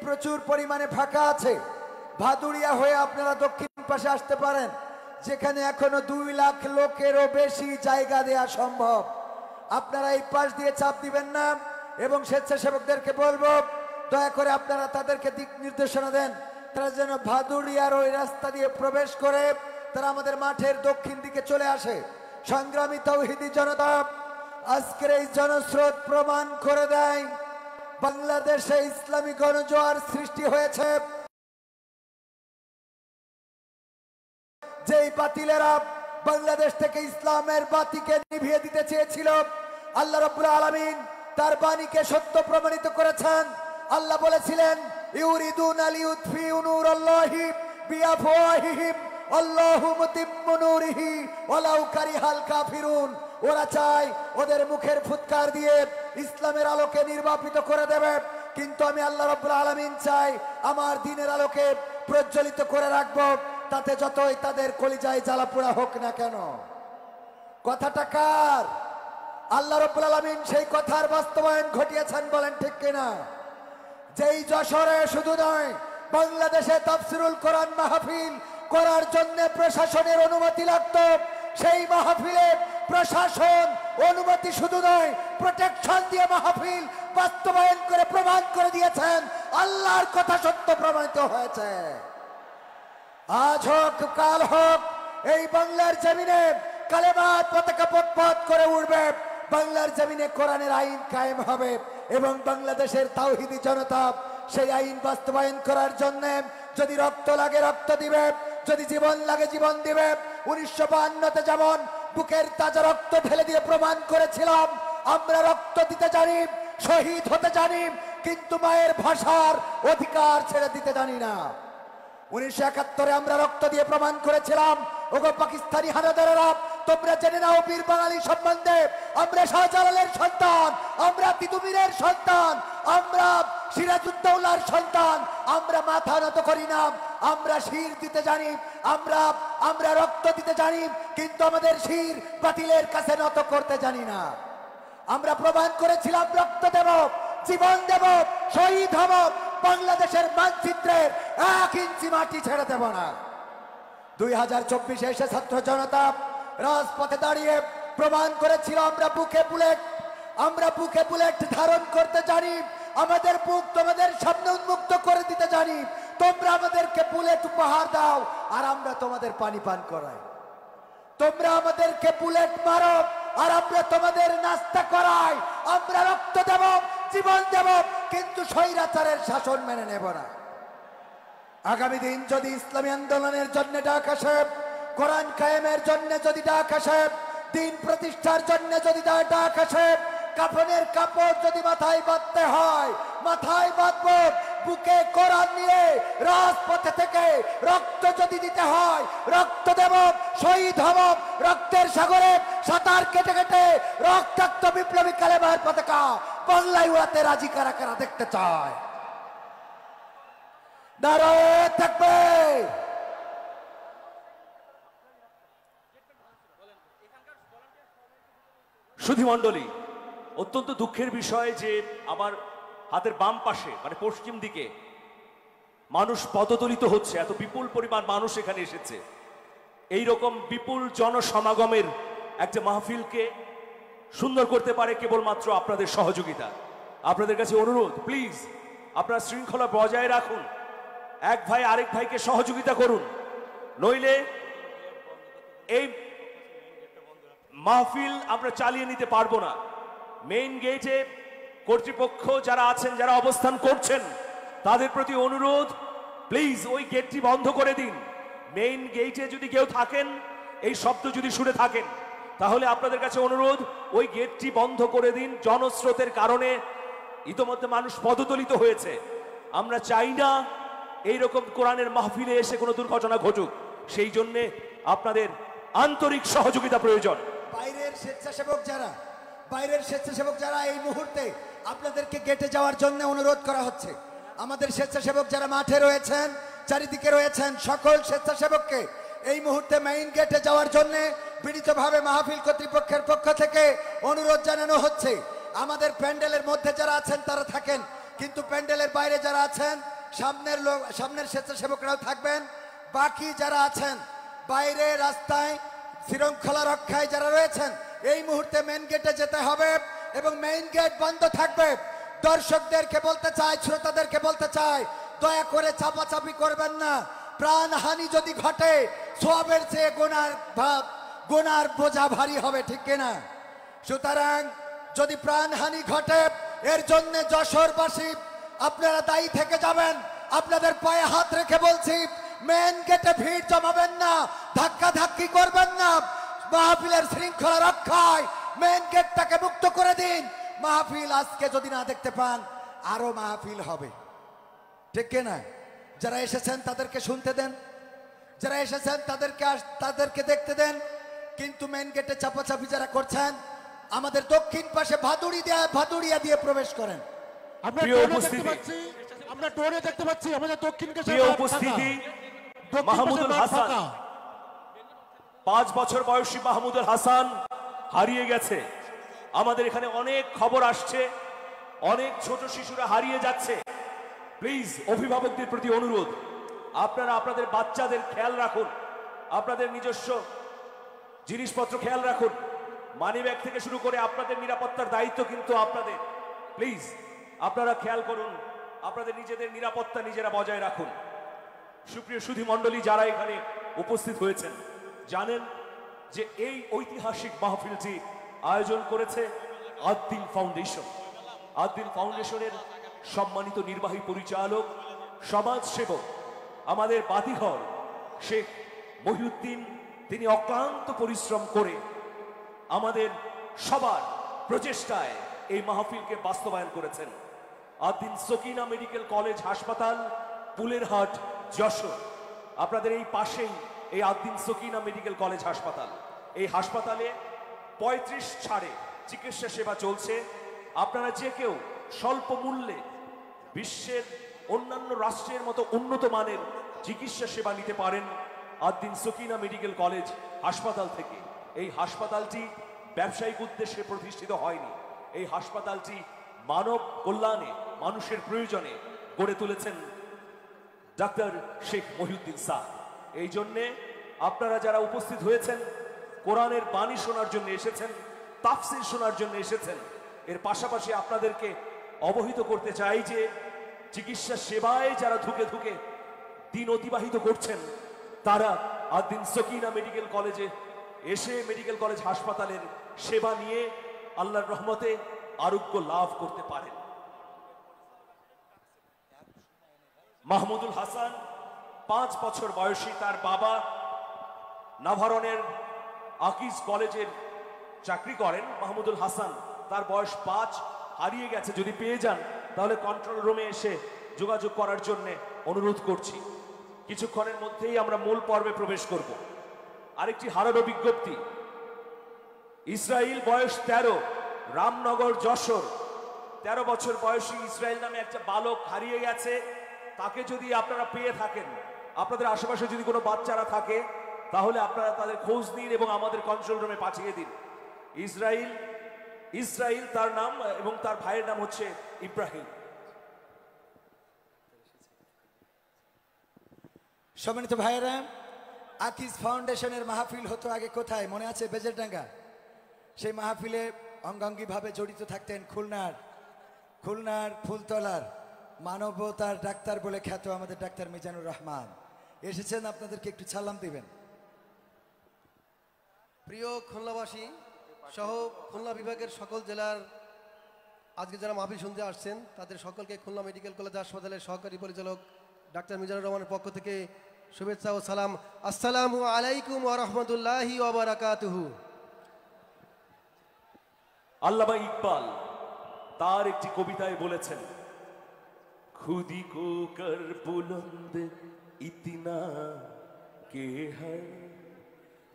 প্রচুর পরিমাণে ফাঁকা আছে। ভাদুরিয়া হয়ে আপনারা দক্ষিণ পাশে আসতে পারেন, যেখানে এখনো 2 লাখ লোকেরও বেশি জায়গা দেওয়া সম্ভব। আপনারা এই পাশ দিয়ে চাপ দিবেন না, এবং স্বেচ্ছাসেবকদেরকে বলবো দয়া করে আপনারা তাদেরকে দিক নির্দেশনা দেন, তারা যেন ভাদুরিয়ার ওই রাস্তা দিয়ে প্রবেশ করে তারা আমাদের মাঠের দক্ষিণ দিকে চলে আসে। সংগ্রামী তৌহিদি জনতা, আজকের এই জনস্রোত প্রমাণ করে দেয় বাংলাদেশে ইসলামী গণজোয়ার সৃষ্টি হয়েছে। যেই বাতিলেরা বাংলাদেশ থেকে ইসলামের বাতিকে নিভিয়ে দিতে চেয়েছিল, আল্লাহ রাব্বুল আলামিন তার বাণীকে সত্য প্রমাণিত করেছেন। আল্লাহ বলেছিলেন, ইউরিদুনা লিউতফিউ নূরাল্লাহি বিআফওয়াহিহিম আল্লাহু মুতিম্মু নূরিহি ওয়ালাউ কারিহাল কাফিরুন। ওরা চায় ওদের মুখের ফুৎকার দিয়ে ইসলামের আলোকে নির্বাপিত করে দেবে, কিন্তু আমি আল্লাহ রাব্বুল আলামিন চাই আমার দ্বীনের আলোকে প্রজ্বলিত করে রাখবো, তাতে যতই তাদের কলিজায় জ্বালা পোড়া হোক না কেন। কথাটা কার? আল্লাহ রাব্বুল আলামিন সেই কথার বাস্তবায়ন ঘটিয়েছেন, বলেন ঠিক কিনা? যেই যশোরে শুধু নয়, বাংলাদেশে তাফসিরুল কোরআন মাহফিল করার জন্য প্রশাসনের অনুমতি লাগতো, সেই মাহফিলে প্রশাসন অনুমতি শুধু নয়, প্রোটেকশন দিয়ে মাহফিল বাস্তবায়ন করে প্রমাণ করে দিয়েছেন আল্লাহর কথা সত্য প্রমাণিত হয়েছে। আজ হোক কাল হোক, এই বাংলার জমিনে কালেমার পতাকা পথ করে উঠবে, বাংলার জমিনে কোরআনের আইন কায়েম হবে এবং বাংলাদেশের তাওহীদি জনতা সেই আইন বাস্তবায়ন করার জন্য যদি রক্ত লাগে রক্ত দিবে, যদি জীবন লাগে জীবন দিবে। 1952-তে যেমন বুকের তাজা রক্ত ঢেলে দিয়ে প্রমাণ করেছিলাম আমরা রক্ত দিতে জানি, শহীদ হতে জানি, কিন্তু মায়ের ভাষার অধিকার ছেড়ে দিতে জানি না। 1971-এ আমরা রক্ত দিয়ে প্রমাণ করেছিলাম, ওগো পাকিস্তানি হানাদারেরা, তোমরা জেনে নাও বীর বাঙালি সম্বন্ধে, আমরা শাহজালালের সন্তান, আমরা তিতুমিরের সন্তান, আমরা সিরাজউদ্দৌলার সন্তান, আমরা মাথা নত করি না, আমরা শির দিতে জানি, আমরা রক্ত দিতে জানি, কিন্তু আমাদের শির বাতিলের কাছে নত করতে জানি না। আমরা প্রমাণ করেছিলাম রক্ত দেব, জীবন দেব, শহীদ হব, বাংলাদেশের মানচিত্রের 1 ইঞ্চি মাটি ছেড়ে দেব না। 2024-এ এসে ছাত্র জনতা রাজপথে দাঁড়িয়ে প্রমাণ করেছিল আমরা বুকে বুলেট ধারণ করতে জানি, আমাদের বুক তোমাদের সামনে উন্মুক্ত করে দিতে জানি। তোমরা আমাদেরকে বুলেট উপহার দাও আর আমরা তোমাদের পানি পান করাই, তোমরা আমাদেরকে বুলেট মারো আর আমরা তোমাদের নাস্তা করাই। আমরা রক্ত দেব, জীবন দেব, কিন্তু স্বৈরাচারের শাসন মেনে নেব না। আগামী দিন যদি ইসলামী আন্দোলনের জন্য ডাক আসে, কোরআন কায়েমের জন্য যদি ডাক আসে, দিন প্রতিষ্ঠার জন্য যদি ডাক আসে, কাফনের কাপড় যদি মাথায় বাঁধতে হয় মাথায় বাঁধবো, বুকে কোরআন নিয়ে রাজপথে থেকে রক্ত যদি দিতে হয় রক্ত দেব, শহীদ হব, রক্তের সাগরে সাঁতার কেটে কেটে রক্তাক্ত বিপ্লবী কালেমার পতাকা বাংলায় উড়াতে রাজি কারা কারা দেখতে চায়? নারায়ে তাকবীর। সুধীমণ্ডলী, অত্যন্ত দুঃখের বিষয় যে আমার হাতের বাম পাশে মানে পশ্চিম দিকে মানুষ পদদলিত হচ্ছে, এত বিপুল পরিমাণ মানুষ এখানে এসেছে। এই রকম বিপুল জনসমাগমের একটা মাহফিলকে সুন্দর করতে পারে কেবলমাত্র আপনাদের সহযোগিতা। আপনাদের কাছে অনুরোধ, প্লিজ আপনারা শৃঙ্খলা বজায় রাখুন, এক ভাই আরেক ভাইকে সহযোগিতা করুন, নইলে এই মাহফিল আমরা চালিয়ে নিতে পারবো না। মেইন গেটে কর্তৃপক্ষ যারা আছেন, যারা অবস্থান করছেন, তাদের প্রতি অনুরোধ, প্লিজ ওই গেটটি বন্ধ করে দিন। মেইন গেটে যদি কেউ থাকেন, এই শব্দ যদি শুনে থাকেন, তাহলে আপনাদের কাছে অনুরোধ, ওই গেটটি বন্ধ করে দিন। জনস্রোতের কারণে ইতোমধ্যে মানুষ পদদলিত হয়েছে। আমরা চাই না এইরকম কোরআনের মাহফিলে এসে কোনো দুর্ঘটনা ঘটুক, সেই জন্যে আপনাদের আন্তরিক সহযোগিতা প্রয়োজন। বাইরের স্বেচ্ছাসেবক যারা এই মুহূর্তে আপনাদেরকে গেটে যাওয়ার জন্য অনুরোধ করা হচ্ছে। আমাদের স্বেচ্ছাসেবক যারা মাঠে রয়েছেন, চারিদিকে রয়েছেন, সকল স্বেচ্ছাসেবককে এই মুহূর্তে মেইন গেটে যাওয়ার জন্য বিনীতভাবে মাহফিল কর্তৃপক্ষের পক্ষ থেকে অনুরোধ জানানো হচ্ছে। আমাদের প্যান্ডেলের মধ্যে যারা আছেন তারা থাকেন, কিন্তু প্যান্ডেলের বাইরে যারা আছেন, সামনের স্বেচ্ছাসেবকরাও থাকবেন। বাকি যারা আছেন বাইরে রাস্তায় শৃঙ্খলা রক্ষায় যারা রয়েছেন, এই মুহূর্তে মেইন গেটে যেতে হবে এবং মেইন গেট বন্ধ থাকবে। দর্শকদেরকে বলতে চাই, শ্রোতাদেরকে বলতে চাই, দয়া করে চাপাচাপি করবেন না। প্রাণহানি যদি ঘটে, সওয়াবের চেয়ে গুনাহ গুনার বোঝা ভারী হবে, ঠিক কিনা? সুতরাং যদি প্রাণহানি ঘটে এর জন্য যশোরবাসী আপনারা দায়ী থেকে যাবেন। আপনাদের পায়ে হাত রেখে বলছি, মেন গেটে ভিড় জমাবেন না, ধাক্কা ধাক্কি করবেন না। মাহফিলের শৃঙ্খলা রক্ষায় মেন গেটটাকে মুক্ত করে দিন। মাহফিল আজকে যদি না দেখতে পান আরো মাহফিল হবে, ঠিক কিনা? যারা এসেছেন তাদেরকে শুনতে দেন, যারা এসেছেন তাদেরকে দেখতে দেন। কিন্তু মেন গেটে চাপাচাপি যারা করছেন, আমাদের দক্ষিণ পাশে ভাদুড়িয়া দিয়ে প্রবেশ করেন। প্রিয় উপস্থিতি, আমরা টোরে দেখতে পাচ্ছি আমাদের দক্ষিণ প্রিয় উপস্থিতি, মাহমুদুল হাসান, 5 বছর বয়সী মাহমুদুল হাসান হারিয়ে গেছে। আমাদের এখানে অনেক খবর আসছে, অনেক ছোট শিশুরা হারিয়ে যাচ্ছে। প্লিজ অভিভাবকদের প্রতি অনুরোধ, আপনারা আপনাদের বাচ্চাদের খেয়াল রাখুন, আপনাদের নিজস্ব জিনিসপত্র খেয়াল রাখুন। মানি ব্যাগ থেকে শুরু করে আপনাদের নিরাপত্তার দায়িত্ব কিন্তু আপনাদের। প্লিজ আপনারা খেয়াল করুন, আপনাদের নিজেদের নিরাপত্তা নিজেরা বজায় রাখুন। সুপ্রিয় সুধী মণ্ডলী, যারা এখানে উপস্থিত হয়েছেন, জানেন যে এই ঐতিহাসিক মাহফিলটি আয়োজন করেছে আদ-দ্বীন ফাউন্ডেশন। আদ-দ্বীন ফাউন্ডেশনের সম্মানিত নির্বাহী পরিচালক, সমাজ সেবক, আমাদের বাতিঘর শেখ মহিউদ্দিন, তিনি অক্লান্ত পরিশ্রম করে আমাদের সবার প্রচেষ্টায় এই মাহফিলকে বাস্তবায়ন করেছেন। আদ-দ্বীন সকিনা মেডিকেল কলেজ হাসপাতাল, পুলেরহাট, যশোর। আপনাদের এই পাশেই এই আদ-দ্বীন সকিনা মেডিকেল কলেজ হাসপাতাল। এই হাসপাতালে 35 ছাড়ে চিকিৎসা সেবা চলছে। আপনারা যে কেউ স্বল্প মূল্যে বিশ্বের অন্যান্য রাষ্ট্রের মতো উন্নত মানের চিকিৎসা সেবা নিতে পারেন আদ-দ্বীন সকিনা মেডিকেল কলেজ হাসপাতাল থেকে। এই হাসপাতালটি ব্যবসায়িক উদ্দেশ্যে প্রতিষ্ঠিত হয়নি। এই হাসপাতালটি মানব কল্যাণে, মানুষের প্রয়োজনে গড়ে তুলেছেন ডাক্তার শেখ মহিউদ্দিন স্যার। এই জন্যে আপনারা যারা উপস্থিত হয়েছেন, কোরআনের বাণী শোনার জন্য এসেছেন, তাফসীর শোনার জন্য এসেছেন, এর পাশাপাশি আপনাদেরকে অবহিত করতে চাই যে চিকিৎসা সেবায় যারা ধুকে ধুকে দিন অতিবাহিত করছেন, তারা আদ-দ্বীন সকিনা মেডিকেল কলেজে এসে মেডিকেল কলেজ হাসপাতালের সেবা নিয়ে আল্লাহর রহমতে আরোগ্য লাভ করতে পারেন। মাহমুদুল হাসান 5 বছর বয়সী, তার বাবা নাভারনের আকিজ কলেজের চাকরি করেন। মাহমুদুল হাসান, তার বয়স 5, হারিয়ে গেছে। যদি পেয়ে যান তাহলে কন্ট্রোল রুমে এসে যোগাযোগ করার জন্য অনুরোধ করছি। কিছুক্ষণের মধ্যেই আমরা মূল পর্বে প্রবেশ করব। আরেকটি হারানো বিজ্ঞপ্তি, ইসরাইল, বয়স 13, রামনগর, যশোর। 13 বছর বয়সী ইসরাইল নামে একটা বালক হারিয়ে গেছে। তাকে যদি আপনারা পেয়ে থাকেন, আপনাদের আশেপাশে যদি কোনো বাচ্চারা থাকে, তাহলে আপনারা তাদের খোঁজ নিন এবং আমাদের কন্ট্রোল রুমে পাঠিয়ে দিন। ইসরাইল তার নাম, এবং তার ভাইয়ের নাম হচ্ছে ইব্রাহিম। সম্মানিত ভাইয়েরা, আকিজ ফাউন্ডেশনের মাহফিল হতো আগে কোথায় মনে আছে? বেজেরডাঙ্গা। সেই মাহফিলে অঙ্গাঙ্গিভাবে জড়িত থাকতেন খুলনার ফুলতলার মানবতার ডাক্তার বলে খ্যাত আমাদের ডাক্তার মিজানুর রহমান এসেছেন। আপনাদেরকে একটু সালাম দিবেন। প্রিয় খুলনাবাসী সহ খুলনা বিভাগের সকল জেলার আজকে যারা মাহফিল শুনতে আসছেন, তাদের সকলকে খুলনা মেডিকেল কলেজ হাসপাতালের সহকারী পরিচালক ডাক্তার মিজানুর রহমানের পক্ষ থেকে শুভেচ্ছা ও সালাম। আসসালামু আলাইকুম ওয়া রাহমাতুল্লাহি ওয়া বারাকাতুহু। আল্লামা ইকবাল তার একটি কবিতায় বলেছেন, খুদি কো কর বুলন্দ ইতনা কে হ্যায়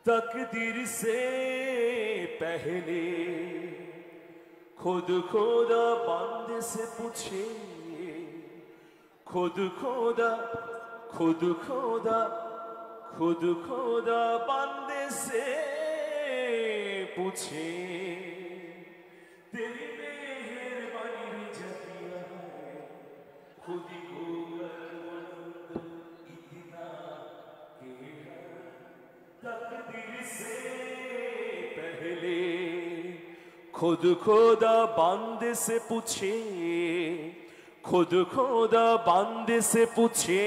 তকদীর সে পহলে, खुद खुदा बंदे से पूछे, खुद खुदा बंदे से पूछे, तेरी मेहरबानी जतिया है, खुद ही को कर इतना के तकदीर से पहले, खुद खुदा बंदे से पूछे, खुद खुदा बंदे से पूछे,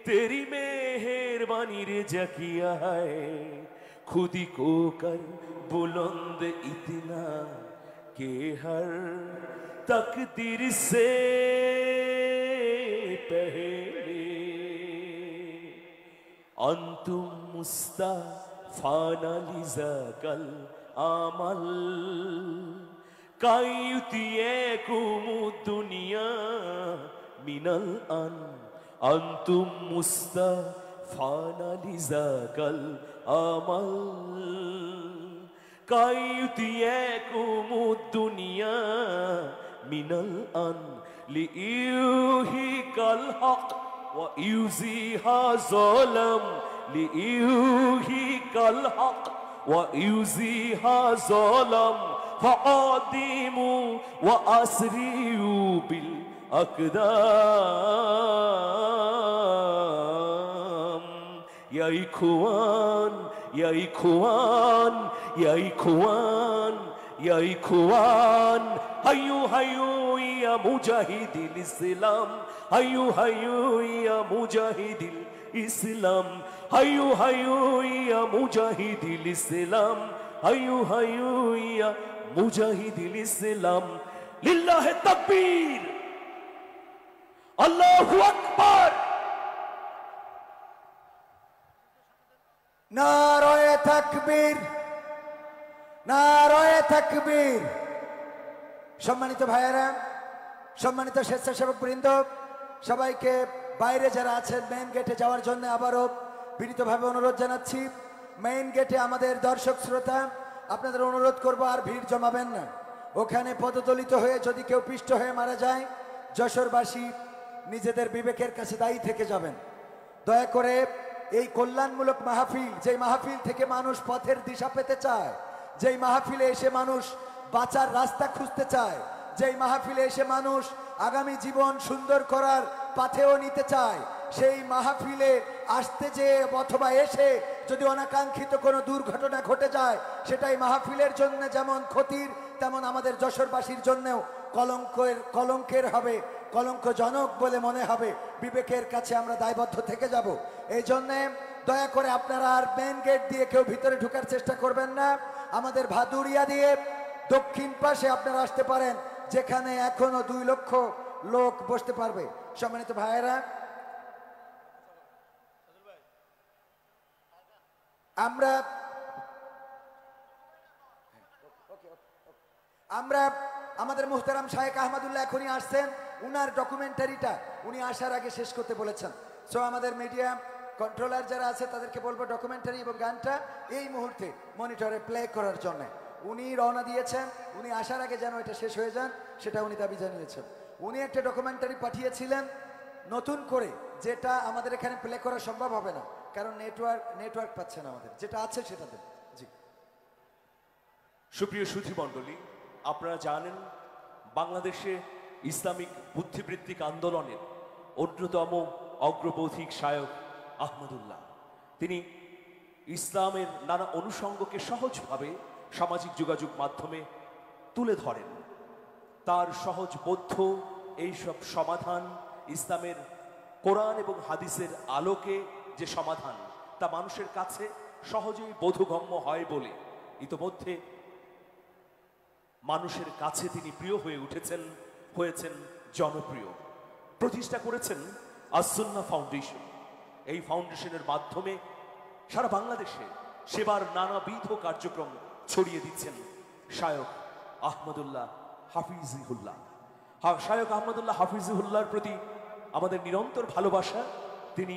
तेरी मेहरबानी रे जकिया है, खुदी को कर बुलंद इतना के हर तकदीर से पहले अंतुम मुस्तफाना लिज़ाकल अमल कायुतियकुम दुनिया मिनल अन अंतुम मुस्तफाना लिज़ाकल अमल कायुतियकुम दुनिया मिनल अन लियुहिकल हक व युज़िहा ज़ुल्म लियुहिकल हक व युज़िहा ज़ुल्म फ़क़दिमू व अस्रियू बिल अक़दाम या इख़वान या इख़वान या इख़वान या इख़वान हय्यू हय्यू या मुजाहिदिल इस्लाम हय्यू हय्यू या मुजाहिदिल इस्लाम हय्यू हय्यू या मुजाहिदिल इस्लाम हय्यू हय्यू या मुजाहिदिल इस्लाम लिल्लाहि तकबीर अल्लाहु अकबर नाराए तकबीर नाराए तकबीर। সম্মানিত ভাইয়েরা, সম্মানিত স্বেচ্ছাসেবক বৃন্দ, সবাইকে বাইরে যারা আছেন মেইন গেটে যাওয়ার জন্য আবারও বিনীতভাবে অনুরোধ জানাচ্ছি। মেইন গেটে আমাদের দর্শক শ্রোতা, আপনাদের অনুরোধ করব আর ভিড় জমাবেন না। ওখানে পদদলিত হয়ে যদি কেউ পিষ্ট হয়ে মারা যায়, যশোরবাসী নিজেদের বিবেকের কাছে দায়ী থেকে যাবেন। দয়া করে এই কল্যাণমূলক মাহফিল, যেই মাহফিল থেকে মানুষ পথের দিশা পেতে চায়, যেই মাহফিলে এসে মানুষ বাঁচার রাস্তা খুঁজতে চায়, যেই মাহফিলে এসে মানুষ আগামী জীবন সুন্দর করার পাথেও নিতে চায়, সেই মাহফিলে আসতে যে অথবা এসে যদি অনাকাঙ্ক্ষিত কোনো দুর্ঘটনা ঘটে যায়, সেটাই মাহফিলের জন্য যেমন ক্ষতির, তেমন আমাদের যশোরবাসীর জন্যও কলঙ্কের হবে, কলঙ্কজনক বলে মনে হবে। বিবেকের কাছে আমরা দায়বদ্ধ থেকে যাব। এই জন্যে দয়া করে আপনারা আর মেন গেট দিয়ে কেউ ভিতরে ঢোকার চেষ্টা করবেন না। আমাদের ভাদুরিয়া দিয়ে দক্ষিণ পাশে আপনারা আসতে পারেন, যেখানে এখনো 2 লক্ষ লোক বসতে পারবে। সম্মানিত ভাইয়েরা, আমরা আমাদের মুহতারাম শায়েখ আহমদুল্লাহ এখনই আসছেন। উনার ডকুমেন্টারিটা উনি আসার আগে শেষ করতে বলেছেন। সো আমাদের মিডিয়া কন্ট্রোলার যারা আছে তাদেরকে বলবো ডকুমেন্টারি এবং গানটা এই মুহূর্তে মনিটরে প্লে করার জন্য। উনি রওনা দিয়েছেন, উনি আসার আগে যেন এটা শেষ হয়ে যান সেটা উনি দাবি জানিয়েছেন। উনি একটা ডকুমেন্টারি পাঠিয়েছিলেন নতুন করে, যেটা আমাদের এখানে প্লে করা সম্ভব হবে না, কারণ নেটওয়ার্ক পাচ্ছেন আমাদের, যেটা আছে সেটা দেন। জি, সুপ্রিয় সুধীমণ্ডলী, আপনারা জানেন বাংলাদেশে ইসলামিক বুদ্ধিবৃত্তিক আন্দোলনের অন্যতম অগ্রপথিক শায়ক আহমদুল্লাহ, তিনি ইসলামের নানা অনুষঙ্গকে সহজভাবে সামাজিক যোগাযোগ মাধ্যমে তুলে ধরেন। তার সহজবোধ্য এইসব সমাধান, ইসলামের কোরআন এবং হাদিসের আলোকে যে সমাধান, তা মানুষের কাছে সহজেই বোধগম্য হয় বলে ইতোমধ্যে মানুষের কাছে তিনি প্রিয় হয়ে উঠেছেন, হয়েছেন জনপ্রিয়। প্রতিষ্ঠা করেছেন আস-সুন্নাহ ফাউন্ডেশন। এই ফাউন্ডেশনের মাধ্যমে সারা বাংলাদেশে সেবার নানাবিধ কার্যক্রম ছড়িয়ে দিচ্ছেন শায়ক আহমদুল্লাহ হাফিজুল্লাহ। শায়ক আহমদুল্লাহ হাফিজুল্লাহর প্রতি আমাদের নিরন্তর ভালোবাসা। তিনি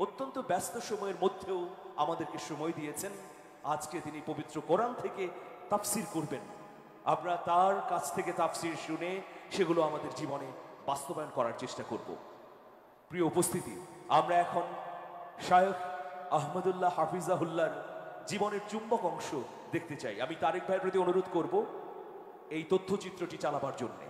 অত্যন্ত ব্যস্ত সময়ের মধ্যেও আমাদেরকে সময় দিয়েছেন। আজকে তিনি পবিত্র কোরআন থেকে তাফসির করবেন। আমরা তার কাছ থেকে তাফসির শুনে সেগুলো আমাদের জীবনে বাস্তবায়ন করার চেষ্টা করব। প্রিয় উপস্থিতি, আমরা এখন শায়খ আহমদুল্লাহ হাফিজাহুল্লাহর জীবনের চুম্বক অংশ দেখতে চাই। আমি তারেক ভাইয়ের প্রতি অনুরোধ করব এই তথ্যচিত্রটি চালাবার জন্য।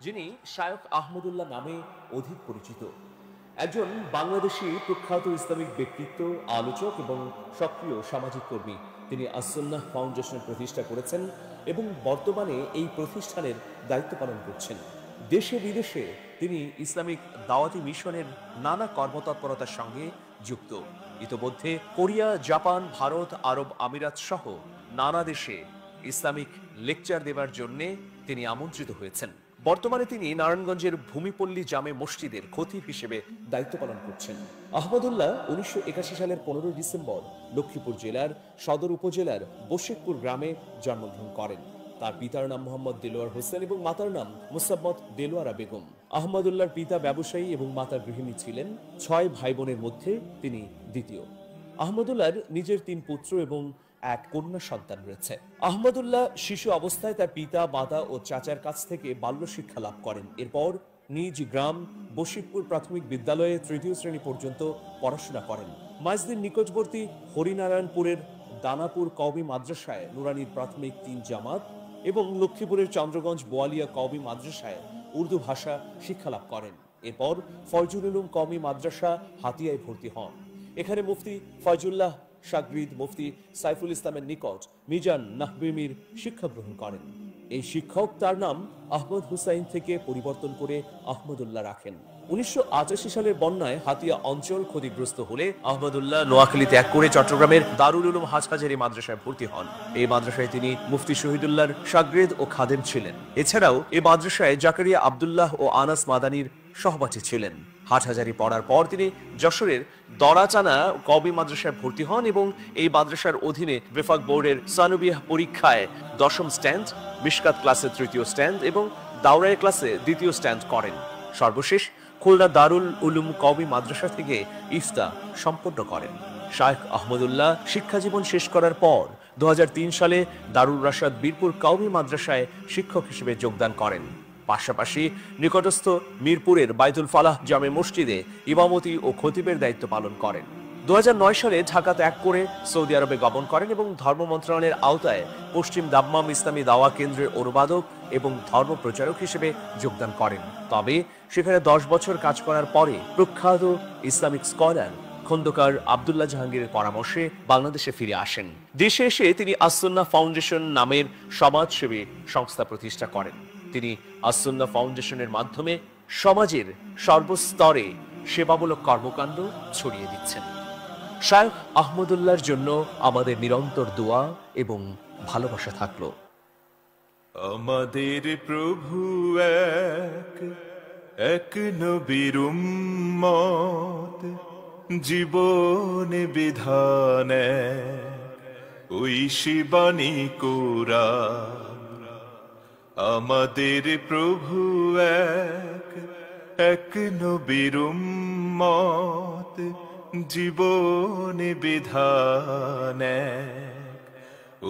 যিনি শায়খ আহমদুল্লাহ নামে অধিক পরিচিত, একজন বাংলাদেশি প্রখ্যাত ইসলামিক ব্যক্তিত্ব, আলোচক এবং সক্রিয় সামাজিক কর্মী। তিনি আস-সুন্নাহ ফাউন্ডেশনের প্রতিষ্ঠা করেছেন এবং বর্তমানে এই প্রতিষ্ঠানের দায়িত্ব পালন করছেন। দেশে বিদেশে তিনি ইসলামিক দাওয়াতি মিশনের নানা কর্মতৎপরতার সঙ্গে যুক্ত। ইতোমধ্যে কোরিয়া, জাপান, ভারত, আরব আমিরাত সহ নানা দেশে ইসলামিক লেকচার দেবার জন্য তিনি আমন্ত্রিত হয়েছেন। বর্তমানে তিনি নারায়ণগঞ্জের ভূমিপল্লী জামে মসজিদের খতিব হিসেবে দায়িত্ব পালন করছেন। আহমদুল্লাহ 1981 সালের 15 ডিসেম্বর লক্ষ্মীপুর জেলার সদর উপজেলার বশিকপুর গ্রামে জন্মগ্রহণ করেন। তার পিতার নাম মোহাম্মদ দেলোয়ার হোসেন এবং মাতার নাম মুসাম্মত দেলোয়ারা বেগম। আহমদুল্লাহর পিতা ব্যবসায়ী এবং মাতা গৃহিণী ছিলেন। 6 ভাই বোনের মধ্যে তিনি দ্বিতীয়। আহমদুল্লাহর নিজের 3 পুত্র এবং এক কন্যা সন্তান রয়েছে। আহমদুল্লাহ শিশু অবস্থায় তার পিতা, মাতা ও চাচার কাছ থেকে বাল্য শিক্ষা লাভ করেন। এরপর নিজ গ্রাম বশিকপুর প্রাথমিক বিদ্যালয়ে 3য় শ্রেণী পর্যন্ত পড়াশোনা করেন। মাইজদির নিকটবর্তী হরিনারায়ণপুরের দানাপুর কওমি মাদ্রাসায় নুরানির প্রাথমিক 3 জামাত এবং লক্ষ্মীপুরের চন্দ্রগঞ্জ বোয়ালিয়া কওমি মাদ্রাসায় উর্দু ভাষা শিক্ষা লাভ করেন। এরপর ফয়জুল উলুম কওমি মাদ্রাসা হাতিয়ায় ভর্তি হন। এখানে মুফতি ফয়জুল্লাহ শাগরিদ মুফতি সাইফুল ইসলামের নিকট মিজান নাহবিমির শিক্ষা গ্রহণ করেন। এই শিক্ষক তার নাম আহমদ হুসাইন থেকে পরিবর্তন করে আহমদুল্লাহ রাখেন। 1985 সালের বন্যায় হাতিয়া অঞ্চল ক্ষতিগ্রস্ত হলে আহমদুল্লাহ নোয়াখালী ত্যাগ করে চট্টগ্রামের দারুল উলুম হাটহাজারী মাদ্রাসায় ভর্তি হন। এই মাদ্রাসায় তিনি মুফতি শহীদুল্লাহর শাগরিদ ও খাদেম ছিলেন। এছাড়াও এই মাদ্রাসায় জাকারিয়া আব্দুল্লাহ ও আনাস মাদানির সহপাঠী ছিলেন। হাটহাজারী পড়ার পর তিনি যশোরের দরাচানা কওমি মাদ্রাসায় ভর্তি হন এবং এই মাদ্রাসার অধীনে বেফাক বোর্ডের সানুবিয়াহ পরীক্ষায় 10ম স্ট্যান্ড, মিশকাত ক্লাসে 3য় স্ট্যান্ড এবং দাওরায়ে ক্লাসে 2য় স্ট্যান্ড করেন। সর্বশেষ খুলনা দারুল উলুম কওমি মাদ্রাসা থেকে ইফতা সম্পন্ন করেন। শায়েখ আহমদুল্লাহ শিক্ষাজীবন শেষ করার পর 2003 সালে দারুল রাশাদ বীরপুর কওমি মাদ্রাসায় শিক্ষক হিসেবে যোগদান করেন। পাশাপাশি নিকটস্থ মিরপুরের বাইতুল ফালাহ জামে মসজিদে ইমামতি ও খতিবের দায়িত্ব পালন করেন। 2009 সালে ঢাকা ত্যাগ করে সৌদি আরবে গমন করেন এবং ধর্ম মন্ত্রণালয়ের আওতায় পশ্চিম দাম্মাম ইসলামী দাওয়া কেন্দ্রের অনুবাদক এবং ধর্ম প্রচারক হিসেবে যোগদান করেন। তবে সেখানে 10 বছর কাজ করার পরে প্রখ্যাত ইসলামিক স্কলার খন্দকার আব্দুল্লাহ জাহাঙ্গীরের পরামর্শে বাংলাদেশে ফিরে আসেন। দেশে এসে তিনি আসুন্নাহ ফাউন্ডেশন নামের সমাজসেবী সংস্থা প্রতিষ্ঠা করেন। তিনি আসুন্নাহ ফাউন্ডেশনের মাধ্যমে সমাজের সর্বস্তরে সেবামূলক কর্মকাণ্ড ছড়িয়ে দিচ্ছেন। শায়েখ আহমদুল্লাহর জন্য আমাদের নিরন্তর দোয়া এবং ভালোবাসা থাকলো। আমাদের প্রভু এক নবীর উম্মত, জীবন বিধান ওই শিবানী কোরআন। আমাদের প্রভু এক নবীর উম্মত, জীবন বিধান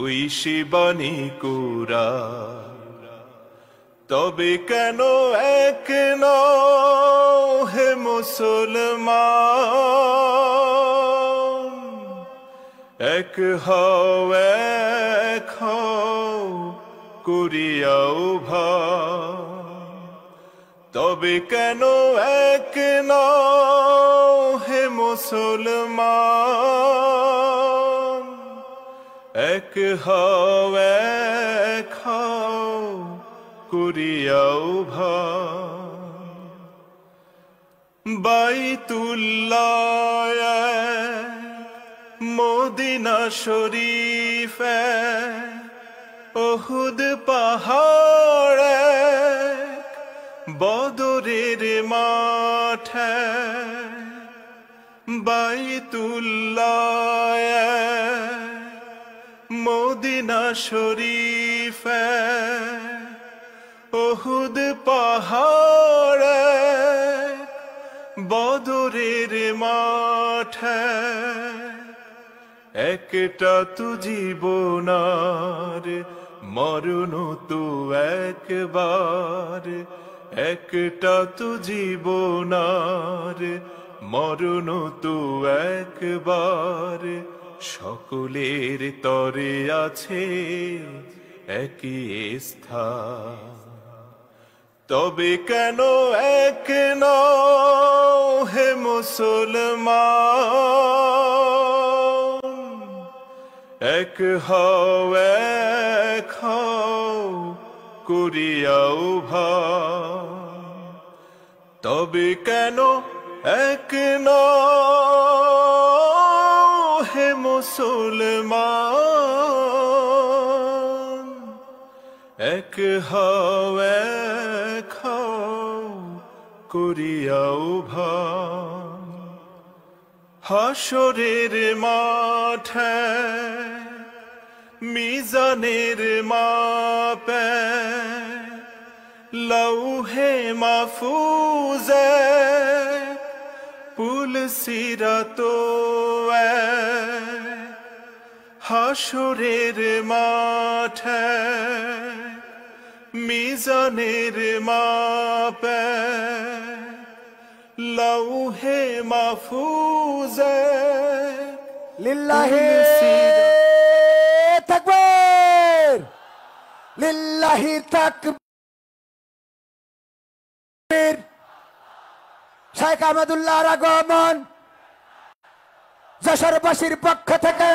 ওই শিবানী কোরআন। তবে কেন এক নও হে মুসলমান, এক হও এক হও করিয়াও ভাই। তবে কেন এক নও হে মুসলমান, এক হও এক হও করিয়াও ভাই। বাইতুল্লাহ মদিনা শরীফ, উহুদ পাহাড়, বদরের মাঠ। বাইতুল্লাহ মদিনা শরীফ, উহুদ পাহাড়, বদরের মাঠ। একটা তু জীবনার মরণ তো একবার, একটা তু জীবনার মরণ তো একবার। সকলের তরে আছে একই স্থান। তবে কেন এক নও হে মুসলমান, এক হও এক হও করিয়াও ভাই। তবে কেন এক হে মুসলমান, এক হও এক হও করিয়াও ভান। হাসরের মাঠে মিজানের মাপে লৌহে মাহফুজে পুল সিরাতো হাসরের মাঠে মিজানের মাপে লৌহে মাহফুজে লিল্লাহি তাকবীর, লিল্লাহি তাকবীর। শেখ আহমদুল্লাহর আগমন যশোরবাসীর পক্ষ থেকে,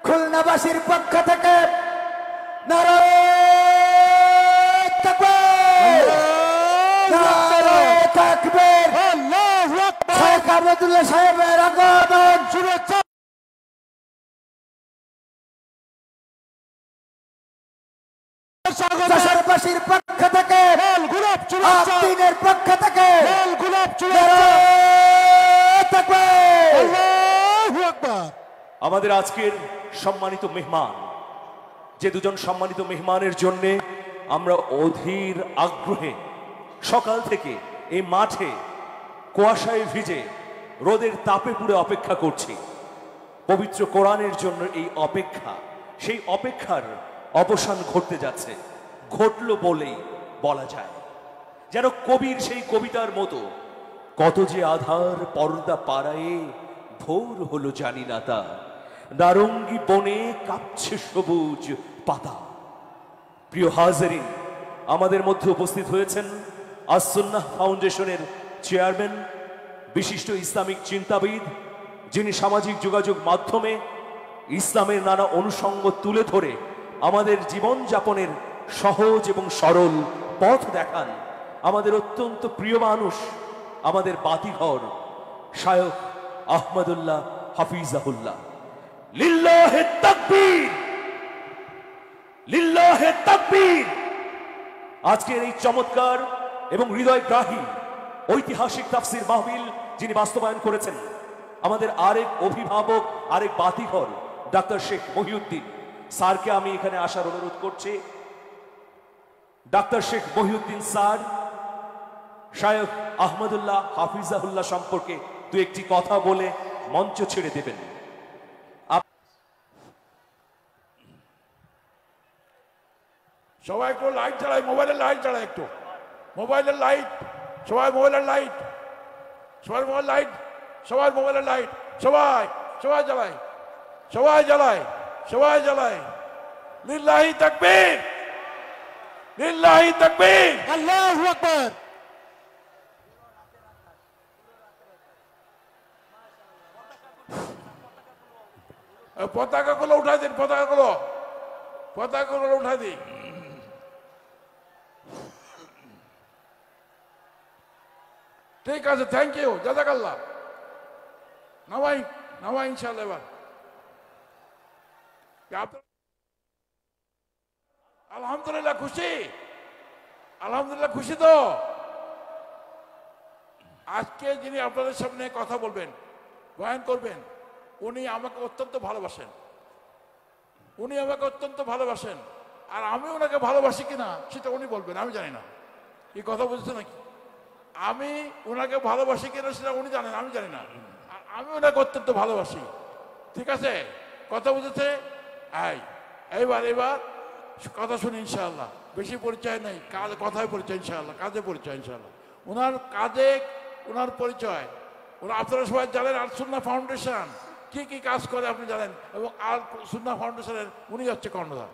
খুলনাবাসীর পক্ষ থেকে নারায়ে তাকবীর, নারায়ে তাকবীর। শেখ আহমদুল্লাহ সাহেবের আগমন শুভেচ্ছা। যশোরবাসীর পক্ষ থেকে, আফদিনের পক্ষ থেকে আমাদের আজকের সম্মানিত মেহমান, যে দুজন সম্মানিত মেহমানের জন্য আমরা অধীর আগ্রহে সকাল থেকে এই মাঠে কুয়াশায় ভিজে রোদের তাপে পুড়ে অপেক্ষা করছি। পবিত্র কোরআনের জন্য এই অপেক্ষা, সেই অপেক্ষার অবসান ঘটতে যাচ্ছে, ঘটলো বলেই বলা যায়। যেন কবির সেই কবিতার মতো, কত যে আধার পর্দা পাড়ায়ে ভোর হলো জানি না তা, নারঙ্গী বনে কাঁপছে সবুজ পাতা। প্রিয় হাজারিন, আমাদের মধ্যে উপস্থিত হয়েছেন আস-সুন্নাহ ফাউন্ডেশনের চেয়ারম্যান, বিশিষ্ট ইসলামিক চিন্তাবিদ, যিনি সামাজিক যোগাযোগ মাধ্যমে ইসলামের নানা অনুষঙ্গ তুলে ধরে আমাদের জীবনযাপনের সহজ এবং সরল পথ দেখান। আমাদের অত্যন্ত প্রিয় মানুষ, আমাদের বাতিঘর শায়খ আহমদুল্লাহ হাফিজাহুল্লাহ। লিল্লাহে তাকবীর, লিল্লাহে তাকবীর। আজকের এই চমৎকার এবং হৃদয়গ্রাহী ঐতিহাসিক তাফসীর মাহফিল যিনি বাস্তবায়ন করেছেন, আমাদের আরেক অভিভাবক, আরেক বাতিঘর ডাক্তার শেখ মহিউদ্দিন স্যারকে আমি এখানে আসার অনুরোধ করছি। ডাক্তার শেখ মহিউদ্দিন স্যার শায়খ আহমদুল্লাহ হাফিজাহুল্লাহ সম্পর্কে দু একটি কথা বলে মঞ্চ ছেড়ে দেবেন। সবাই একটু লাইট জ্বালায়, মোবাইলের লাইট জ্বালায়, একটু মোবাইলের লাইট, সবাই মোবাইলের লাইট, সবার মোবাইল লাইট, সবার মোবাইলের লাইট, সবাই সবাই জ্বালায়, সবাই জ্বালায়, সবাই জ্বালায়। লিল্লাহি তাকবীর, লিল্লাহি তাকবীর, আল্লাহু আকবার। পতাকাগুলো উঠাই দিন, পতাকাগুলো উঠাই দিন। ঠিক আছে, থ্যাংক ইউ, জাযাকাল্লাহ। নামাই নামাই ইনশাআল্লাহ। এবার আলহামদুলিল্লাহ খুশি, আলহামদুলিল্লাহ খুশি তো। আজকে যিনি আপনাদের সামনে কথা বলবেন, বয়ান করবেন, উনি আমাকে অত্যন্ত ভালোবাসেন, উনি আমাকে অত্যন্ত ভালোবাসেন। আর আমি ওনাকে ভালোবাসি কিনা সেটা উনি বলবেন, আমি জানি না। এই কথা বুঝছে নাকি? আমি ওনাকে ভালোবাসি কিনা সেটা উনি জানেন, আমি জানি না। আর আমি ওনাকে অত্যন্ত ভালোবাসি। ঠিক আছে, কথা বুঝেছে? এইবার কথা শুনি ইনশাআল্লাহ। বেশি পরিচয় নেই, কথায় পরিচয় ইনশাআল্লাহ, কাজে পরিচয় ইনশাআল্লাহ। ওনার কাজে ওনার পরিচয়, ওরা আপনারা সবাই জানেন আল-সুন্নাহ ফাউন্ডেশন কি কি কাজ করে আপনি জানেন, এবং আল-সুন্নাহ ফাউন্ডেশনের উনি হচ্ছে কর্ণধার।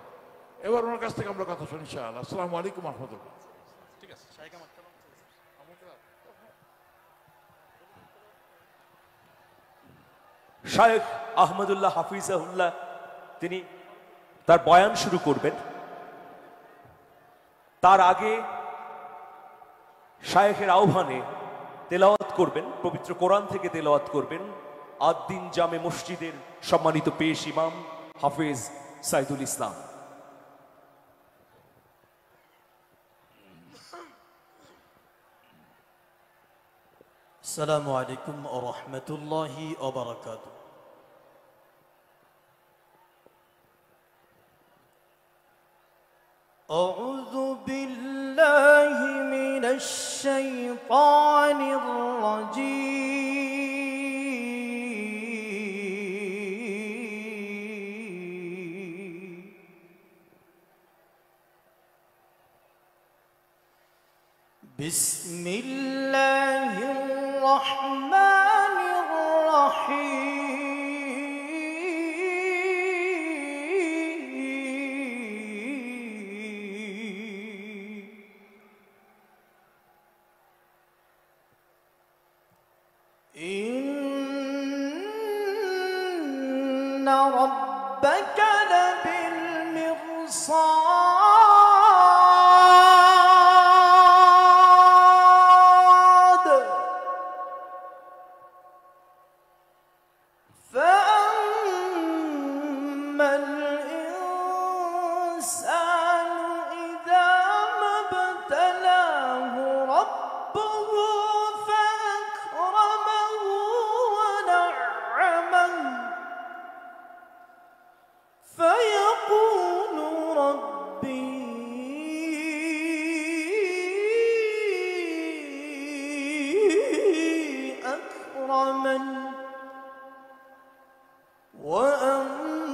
এবার ওনার কাছ থেকে আমরা কথা শুনি ইনশাআল্লাহ। আসসালামু আলাইকুম ওয়া রাহমাতুল্লাহ। ঠিক আছে, শায়খ আহমদুল্লাহ হাফিজাহুল্লাহ তিনি তার বয়ান শুরু করবেন। তার আগে শায়েখের আহ্বানে তেলাওয়াত করবেন, পবিত্র কোরআন থেকে তেলাওয়াত করবেন আদ-দ্বীন জামে মসজিদের সম্মানিত পেশ ইমাম হাফেজ সাইদুল ইসলাম। السلام عليكم ورحمة الله وبركاته. أعوذ بالله من الشيطان الرجيم. بسم الله الرحمن الرحيم. إن ربك لبالمرصاد فأما الإنسان إذا ما ابتلاه ربه فأكرمه ونعمه فيقول ربي أكرمن وأما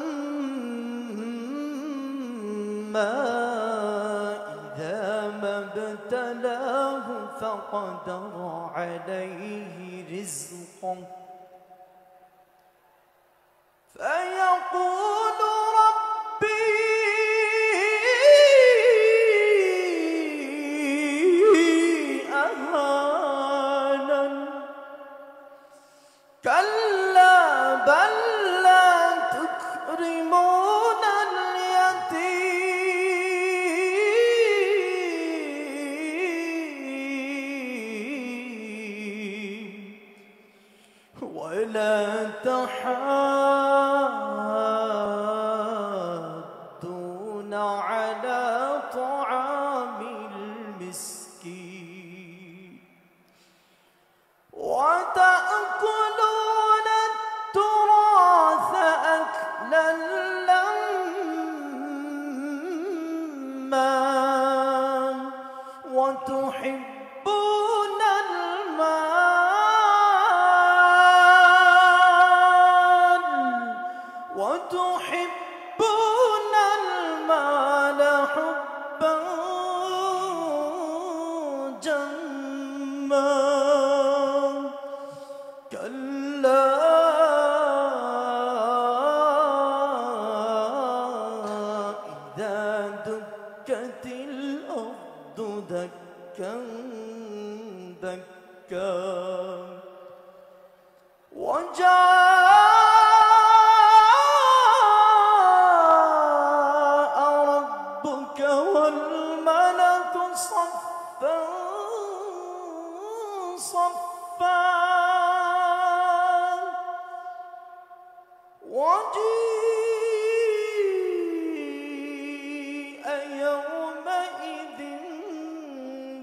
إذا ما ابتلاه فقدر عليه رزقه فيقول ربي أهانن كلا بل لا تكرمون اليتيم ولا تحاضون على طعام المسكين وتأكلون التراث أكلا لما وتحبون المال حبا جما كلا إذا دكت الأرض دكا دكا وجاء ربك والملك صفا صفا وجيء يومئذ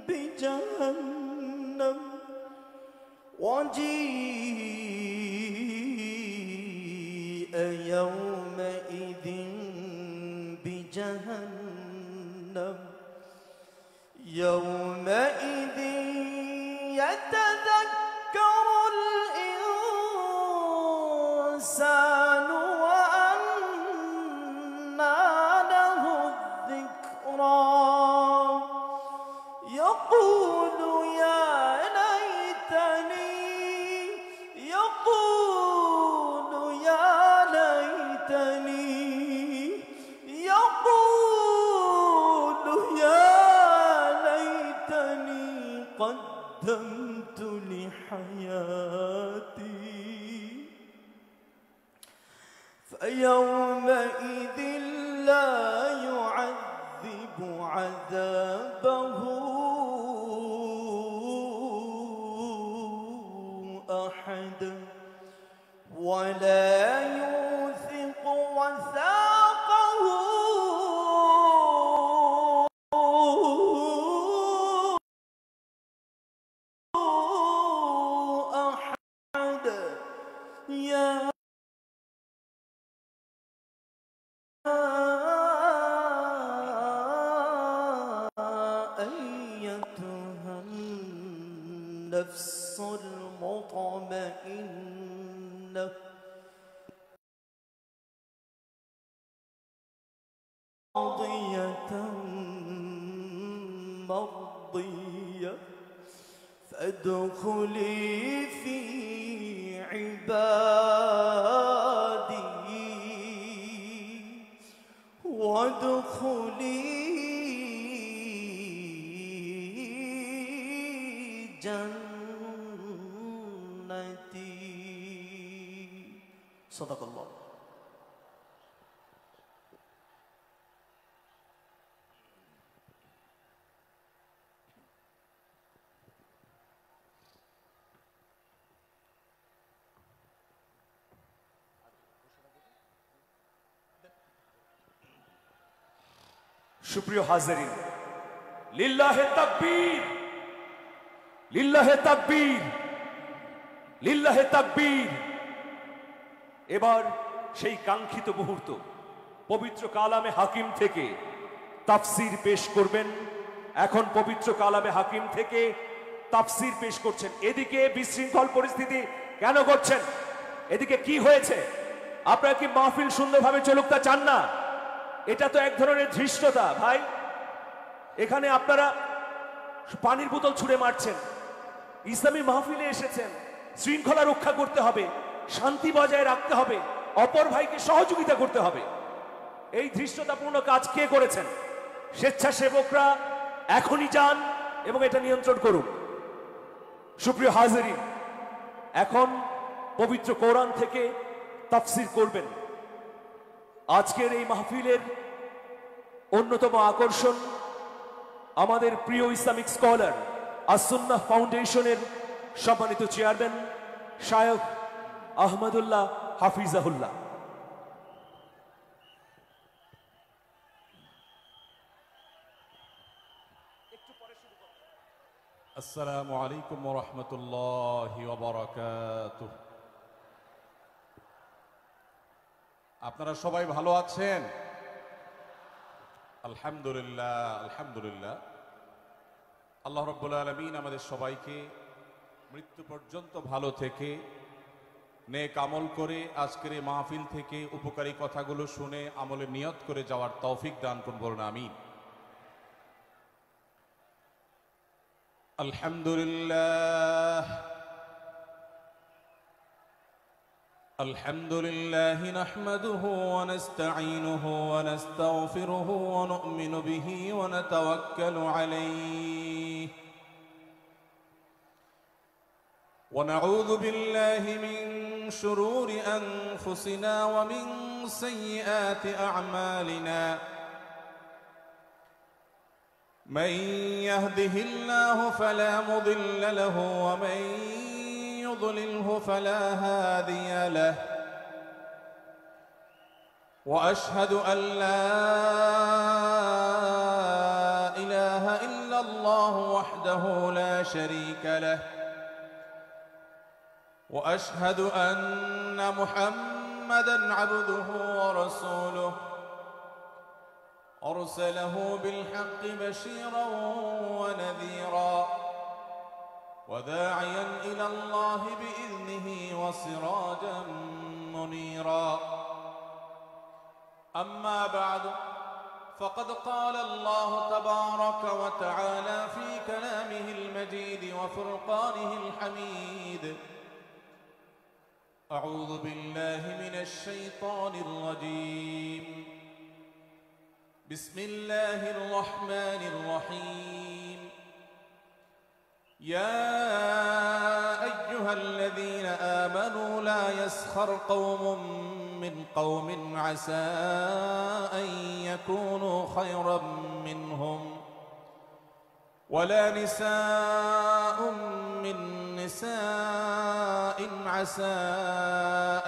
بجهنم وجيء يومئذ بجهنم يومئذ يتذكر الإنسان وأنى له الذكرى يقول يا ليتني يقول يا ليتني يقول يا ليتني قدمت لحياتي فيومئذ لا يعذب عذابه راضية مرضية فادخلي في عبادي وادخلي جنتي صدق الله সুপ্রিয় হাজারিন, লিল্লাহে তাকবীর, লিল্লাহে তাকবীর, লিল্লাহে তাকবীর। এবার সেই কাঙ্ক্ষিত মুহূর্ত, পবিত্র কালামে হাকিম থেকে তাফসির পেশ করবেন। এখন পবিত্র কালামে হাকিম থেকে তাফসির পেশ করছেন। এদিকে বিশৃঙ্খল পরিস্থিতি কেন করছেন? এদিকে কি হয়েছে? আপনারা কি মাহফিল সুন্দরভাবে চলুক তা চান না? এটা তো এক ধরনের ধৃষ্টতা ভাই। এখানে আপনারা পানির বোতল ছুঁড়ে মারছেন। ইসলামী মাহফিলে এসেছেন, শৃঙ্খলা রক্ষা করতে হবে, শান্তি বজায় রাখতে হবে, অপর ভাইকে সহযোগিতা করতে হবে। এই ধৃষ্টতাপূর্ণ কাজ কে করেছেন? স্বেচ্ছাসেবকরা এখনই যান এবং এটা নিয়ন্ত্রণ করুন। সুপ্রিয় হাজিরিন, এখন পবিত্র কোরআন থেকে তাফসির করবেন। আজকের এই মাহফিলের অন্যতম আকর্ষণ আমাদের প্রিয় ইসলামিক স্কলার আস-সুন্নাহ ফাউন্ডেশনের সম্মানিত চেয়ারম্যান শায়খ আহমদুল্লাহ হাফিজাহুল্লাহ। আসসালামু আলাইকুম ওয়া রাহমাতুল্লাহি ওয়া বারাকাতুহু। আপনারা সবাই ভালো আছেন? আলহামদুলিল্লাহ, আলহামদুলিল্লাহ। আল্লাহ রাব্বুল আলামিন আমাদের সবাইকে মৃত্যু পর্যন্ত ভালো থেকে নেক আমল করে আজকের এই মাহফিল থেকে উপকারী কথাগুলো শুনে আমলে নিয়ত করে যাওয়ার তৌফিক দান করুন, বলুন আমিন। আলহামদুলিল্লাহ الحمد لله نحمده ونستعينه ونستغفره ونؤمن به ونتوكل عليه ونعوذ بالله من شرور أنفسنا ومن سيئات أعمالنا من يهده الله فلا مضل له ومن يضلله فلا هادي له وأشهد أن لا إله إلا الله وحده لا شريك له وأشهد أن محمدًا عبده ورسوله أرسله بالحق بشيرا ونذيرا وداعيا إلى الله بإذنه وسراجا منيرا أما بعد فقد قال الله تبارك وتعالى في كلامه المجيد وفرقانه الحميد أعوذ بالله من الشيطان الرجيم بسم الله الرحمن الرحيم يا أيها الذين آمنوا لا يسخر قوم من قوم عسى أن يكونوا خيرا منهم ولا نساء من نساء عسى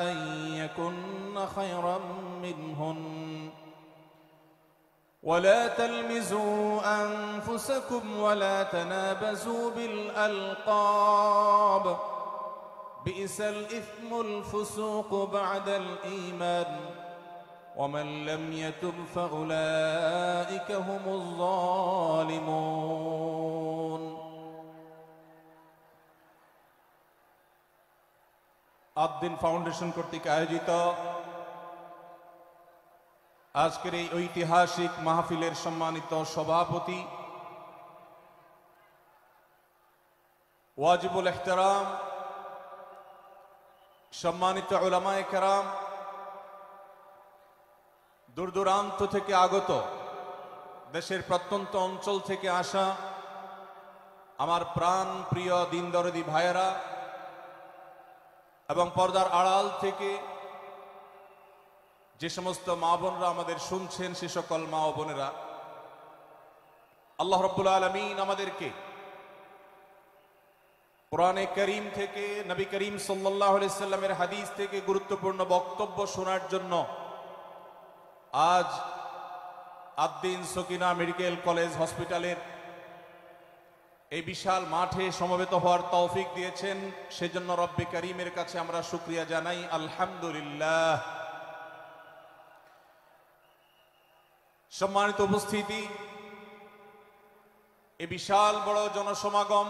أن يكن خيرا منهن ولا تلمزوا أنفسكم ولا تنابزوا بالألقاب بئس الإثم الفسوق بعد الإيمان ومن لم يتب فأولئك هم الظالمون আদ্দিন ফাউন্ডেশন কর্তৃক আয়োজিত আজকের এই ঐতিহাসিক মাহফিলের সম্মানিত সভাপতি ওয়াজিবুল ইহতিরাম, সম্মানিত উলামায়ে কেরাম, দূর দূরান্ত থেকে আগত, দেশের প্রত্যন্ত অঞ্চল থেকে আসা আমার প্রাণ প্রিয় দিন দরদি ভাইয়েরা এবং পর্দার আড়াল থেকে যে সমস্ত মা বোনরা আমাদের শুনছেন, সে সকল মা ও বোনেরা, আল্লাহ রাব্বুল আলামিন আমাদেরকে কোরআনে কারীম থেকে, নবী করিম সাল্লাল্লাহু আলাইহি সাল্লামের হাদিস থেকে গুরুত্বপূর্ণ বক্তব্য শোনার জন্য আজ আদ্দিন সকিনা মেডিকেল কলেজ হসপিটালের এই বিশাল মাঠে সমবেত হওয়ার তৌফিক দিয়েছেন। সেজন্য রব্বে কারীমের কাছে আমরা শুকরিয়া জানাই, আলহামদুলিল্লাহ। সম্মানিত উপস্থিতি, এই বিশাল বড় জনসমাগম,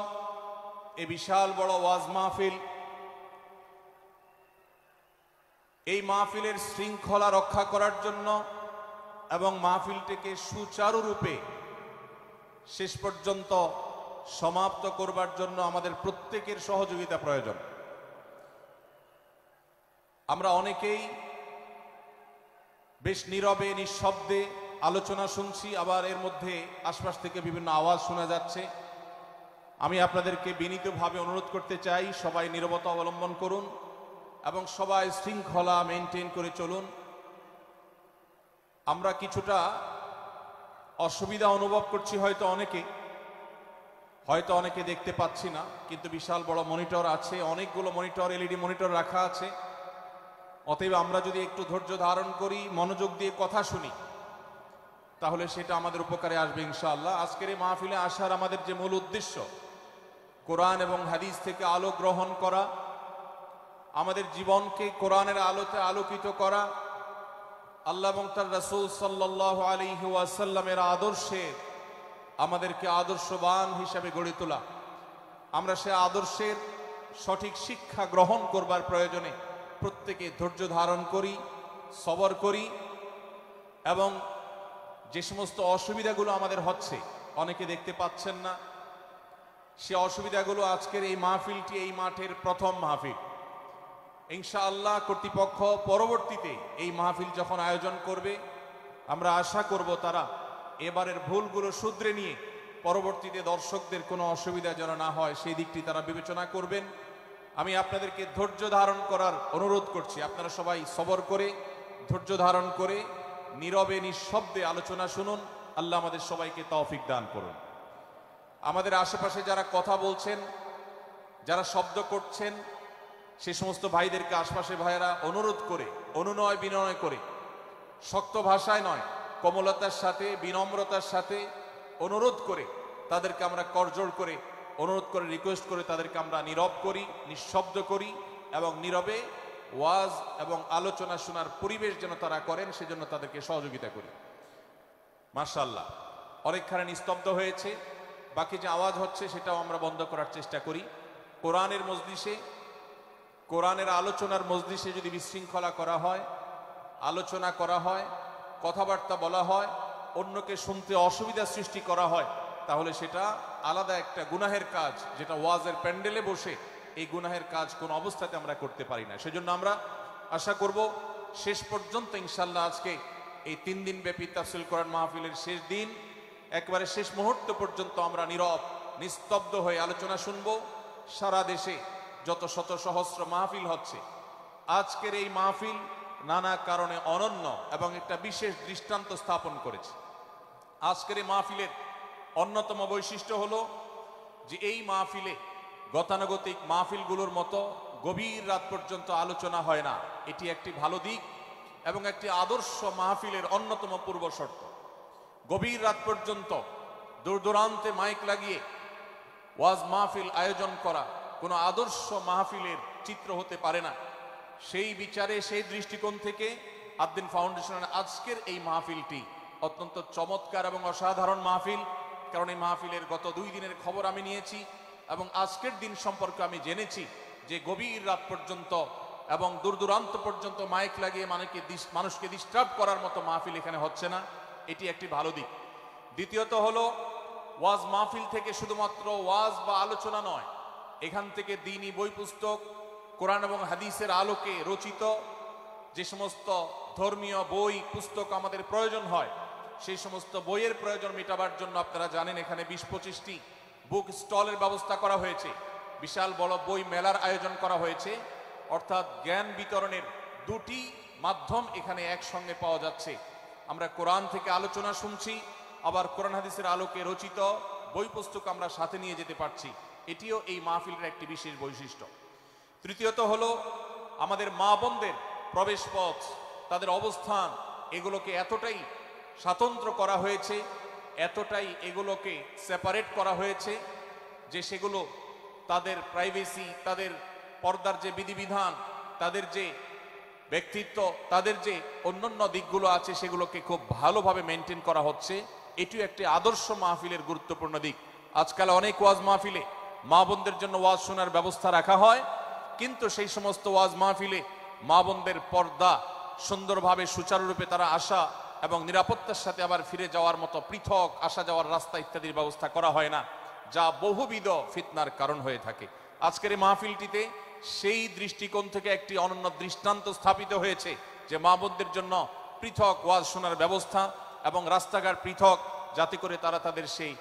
এই বিশাল বড় ওয়াজ মাহফিল, এই মাহফিলের শৃঙ্খলা রক্ষা করার জন্য এবং মাহফিলটিকে সুচারুরূপে শেষ পর্যন্ত সমাপ্ত করবার জন্য আমাদের প্রত্যেকের সহযোগিতা প্রয়োজন। আমরা অনেকেই বেশ নীরবে নিঃশব্দে আলোচনা শুনছি, আবার এর মধ্যে আশপাশ থেকে বিভিন্ন আওয়াজ শোনা যাচ্ছে। আমি আপনাদেরকে বিনীতভাবে অনুরোধ করতে চাই, সবাই নীরবতা অবলম্বন করুন এবং সবাই শৃঙ্খলা মেনটেন করে চলুন। আমরা কিছুটা অসুবিধা অনুভব করছি, হয়তো অনেকে দেখতে পাচ্ছি না, কিন্তু বিশাল বড় মনিটর আছে, অনেকগুলো মনিটর, এলইডি মনিটর রাখা আছে। অতএব আমরা যদি একটু ধৈর্য ধারণ করি, মনোযোগ দিয়ে কথা শুনি, তাহলে সেটা আমাদের উপকারে আসবে ইনশাআল্লাহ। আজকের এই মাহফিলে আসার আমাদের যে মূল উদ্দেশ্য, কোরআন এবং হাদিস থেকে আলো গ্রহণ করা, আমাদের জীবনকে কোরআনের আলোতে আলোকিত করা, আল্লাহ এবং তার রাসূল সাল্লাল্লাহু আলাইহি ওয়াসাল্লামের আদর্শে আমাদেরকে আদর্শবান হিসাবে গড়ে তোলা। আমরা সে আদর্শের সঠিক শিক্ষা গ্রহণ করবার প্রয়োজনে প্রত্যেকে ধৈর্য ধারণ করি, সবর করি এবং যে সমস্ত অসুবিধাগুলো আমাদের হচ্ছে, অনেকে দেখতে পাচ্ছেন না, সে অসুবিধাগুলো আজকের এই মাহফিলটি এই মাঠের প্রথম মাহফিল। ইনশাআল্লাহ কর্তৃপক্ষ পরবর্তীতে এই মাহফিল যখন আয়োজন করবে, আমরা আশা করব তারা এবারের ভুলগুলো শুধরে নিয়ে পরবর্তীতে দর্শকদের কোনো অসুবিধা যেন না হয় সেই দিকটি তারা বিবেচনা করবেন। আমি আপনাদেরকে ধৈর্য ধারণ করার অনুরোধ করছি। আপনারা সবাই সবর করে, ধৈর্য ধারণ করে নীরবে নিঃশব্দে আলোচনা শুনুন। আল্লাহ আমাদের সবাইকে তৌফিক দান করুন। আমাদের আশেপাশে যারা কথা বলছেন, যারা শব্দ করছেন, সে সমস্ত ভাইদেরকে আশপাশে ভাইয়েরা অনুরোধ করে, অনুনয় বিনয় করে, শক্ত ভাষায় নয়, কোমলতার সাথে, বিনম্রতার সাথে অনুরোধ করে তাদেরকে আমরা করজোড় করে, অনুরোধ করে, রিকোয়েস্ট করে তাদেরকে আমরা নীরব করি, নিঃশব্দ করি এবং নীরবে ওয়াজ এবং আলোচনা শোনার পরিবেশ যেন তারা করেন, সেজন্য তাদেরকে সহযোগিতা করি। মাশাআল্লাহ, অনেকখানি নিস্তব্ধ হয়েছে, বাকি যে আওয়াজ হচ্ছে সেটাও আমরা বন্ধ করার চেষ্টা করি। কোরআনের মজলিসে, কোরআনের আলোচনার মজলিসে যদি বিশৃঙ্খলা করা হয়, আলোচনা করা হয়, কথাবার্তা বলা হয়, অন্যকে শুনতে অসুবিধা সৃষ্টি করা হয়, তাহলে সেটা আলাদা একটা গুনাহের কাজ, যেটা ওয়াজের প্যান্ডেলে বসে এই গুনাহের কাজ কোন অবস্থাতে আমরা করতে পারি না। সেজন্য আমরা আশা করব শেষ পর্যন্ত ইনশাআল্লাহ আজকে এই 3 দিন ব্যাপী তাফসীর কোরআন মাহফিলের শেষ দিন, একবারে শেষ মুহূর্ত পর্যন্ত আমরা নীরব নিস্তব্ধ হয়ে আলোচনা শুনব। সারা দেশে যত শত সহস্র মাহফিল হচ্ছে, আজকের এই মাহফিল নানা কারণে অনন্য এবং একটা বিশেষ দৃষ্টান্ত স্থাপন করেছে। আজকের এই মাহফিলের অন্যতম বৈশিষ্ট্য হলো যে এই মাহফিলে গতানুগতিক মাহফিলগুলোর মতো গভীর রাত পর্যন্ত আলোচনা হয় না। এটি একটি ভালো দিক এবং একটি আদর্শ মাহফিলের অন্যতম পূর্ব শর্ত। গভীর রাত পর্যন্ত দূর দূরান্তে মাইক লাগিয়ে ওয়াজ মাহফিল আয়োজন করা কোনো আদর্শ মাহফিলের চিত্র হতে পারে না। সেই বিচারে, সেই দৃষ্টিকোণ থেকে আদ্দিন ফাউন্ডেশনের আজকের এই মাহফিলটি অত্যন্ত চমৎকার এবং অসাধারণ মাহফিল। কারণ এই মাহফিলের গত 2 দিনের খবর আমি নিয়েছি এবং আজকের দিন সম্পর্কে আমি জেনেছি যে গভীর রাত পর্যন্ত এবং দূর দূরান্ত পর্যন্ত মাইক লাগিয়ে মানুষকে ডিস্টার্ব করার মতো মাহফিল এখানে হচ্ছে না, এটি একটি ভালো দিক। দ্বিতীয়ত হলো ওয়াজ মাহফিল থেকে শুধুমাত্র ওয়াজ বা আলোচনা নয়, এখান থেকে দ্বীনি বই পুস্তক, কোরআন এবং হাদিসের আলোকে রচিত যে সমস্ত ধর্মীয় বই পুস্তক আমাদের প্রয়োজন হয়, সেই সমস্ত বইয়ের প্রয়োজন মেটাবার জন্য আপনারা জানেন এখানে 20-25টি বুক স্টলের ব্যবস্থা করা হয়েছে, বিশাল বড় বই মেলার আয়োজন করা হয়েছে। অর্থাৎ জ্ঞান বিতরণের দুটি মাধ্যম এখানে একসঙ্গে পাওয়া যাচ্ছে। আমরা কোরআন থেকে আলোচনা শুনছি, আবার কোরআন হাদিসের আলোকে রচিত বই পুস্তক আমরা সাথে নিয়ে যেতে পারছি, এটিও এই মাহফিলের একটি বিশেষ বৈশিষ্ট্য। তৃতীয়ত হলো আমাদের মা বোনদের প্রবেশ পথ, তাদের অবস্থান, এগুলোকে এতটাই স্বাতন্ত্র করা হয়েছে, এতটাই এগুলোকে সেপারেট করা হয়েছে যে সেগুলো তাদের প্রাইভেসি, তাদের পর্দার যে বিধিবিধান, তাদের যে ব্যক্তিত্ব, তাদের যে অন্যান্য দিকগুলো আছে সেগুলোকে খুব ভালোভাবে মেনটেন করা হচ্ছে। এটিও একটি আদর্শ মাহফিলের গুরুত্বপূর্ণ দিক। আজকাল অনেক ওয়াজ মাহফিলে মা বোনদের জন্য ওয়াজ শোনার ব্যবস্থা রাখা হয়, কিন্তু সেই সমস্ত ওয়াজ মাহফিলে মা বোনদের পর্দা সুন্দরভাবে সুচারুরূপে তারা আসা এবং নিরাপত্তার সাথে আবার ফিরে যাওয়ার মতো পৃথক আসা যাওয়ার রাস্তা ইত্যাদির ব্যবস্থা করা হয় না, যা বহুবিধ ফিতনার কারণ হয়ে থাকে। আজকের এই মাহফিলটিতে সেই দৃষ্টিকোণ থেকে একটি অনন্য দৃষ্টান্ত স্থাপিত হয়েছে যে মা বোনদের জন্য পৃথক ওয়াজ শোনার ব্যবস্থা এবং রাস্তাঘাট পৃথক, যাতে করে তারা তাদের সেই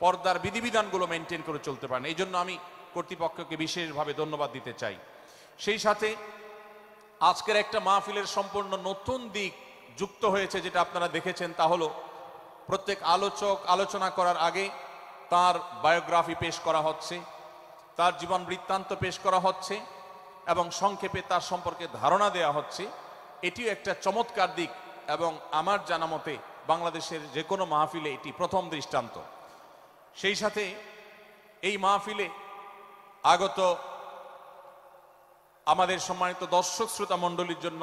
পর্দার বিধিবিধানগুলো মেনটেন করে চলতে পারেন। এই জন্য আমি কর্তৃপক্ষকে বিশেষভাবে ধন্যবাদ দিতে চাই। সেই সাথে আজকের একটা মাহফিলের সম্পূর্ণ নতুন দিক যুক্ত হয়েছে, যেটা আপনারা দেখেছেন, তা হলো প্রত্যেক আলোচক আলোচনা করার আগে তার বায়োগ্রাফি পেশ করা হচ্ছে, তার জীবন বৃত্তান্ত পেশ করা হচ্ছে এবং সংক্ষেপে তার সম্পর্কে ধারণা দেয়া হচ্ছে। এটিও একটা চমৎকার দিক এবং আমার জানা মতে বাংলাদেশের যে কোনো মাহফিলে এটি প্রথম দৃষ্টান্ত। সেই সাথে এই মাহফিলে আগত আমাদের সম্মানিত দর্শক শ্রোতা মণ্ডলীর জন্য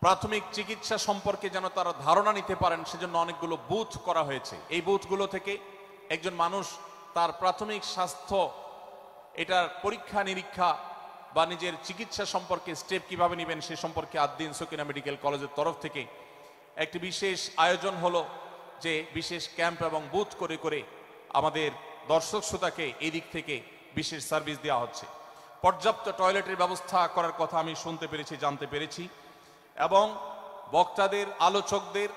প্রাথমিক চিকিৎসা সম্পর্কে যেন তারা ধারণা নিতে পারেন সেজন্য অনেকগুলো বুথ করা হয়েছে। এই বুথগুলো থেকে একজন মানুষ তার প্রাথমিক স্বাস্থ্য, এটার পরীক্ষা নিরীক্ষা বা নিজের চিকিৎসা সম্পর্কে স্টেপ কিভাবে নেবেন সে সম্পর্কে আদ্দিন সকিনা মেডিকেল কলেজের তরফ থেকে একটি বিশেষ আয়োজন হলো, যে বিশেষ ক্যাম্প এবং বুথ করে করে আমাদের দর্শক শ্রোতাকে এই দিক থেকে বিশেষ সার্ভিস দেওয়া হচ্ছে। পর্যাপ্ত টয়লেটের ব্যবস্থা করার কথা আমি শুনতে পেরেছি, জানতে পেরেছি, এবং বক্তাদের আলোচকদের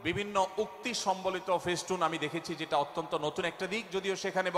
বিভিন্ন উক্তি সম্বলিত ফেস্টুন আমি দেখেছি, যেটা অত্যন্ত নতুন একটা দিক, যদিও সেখানে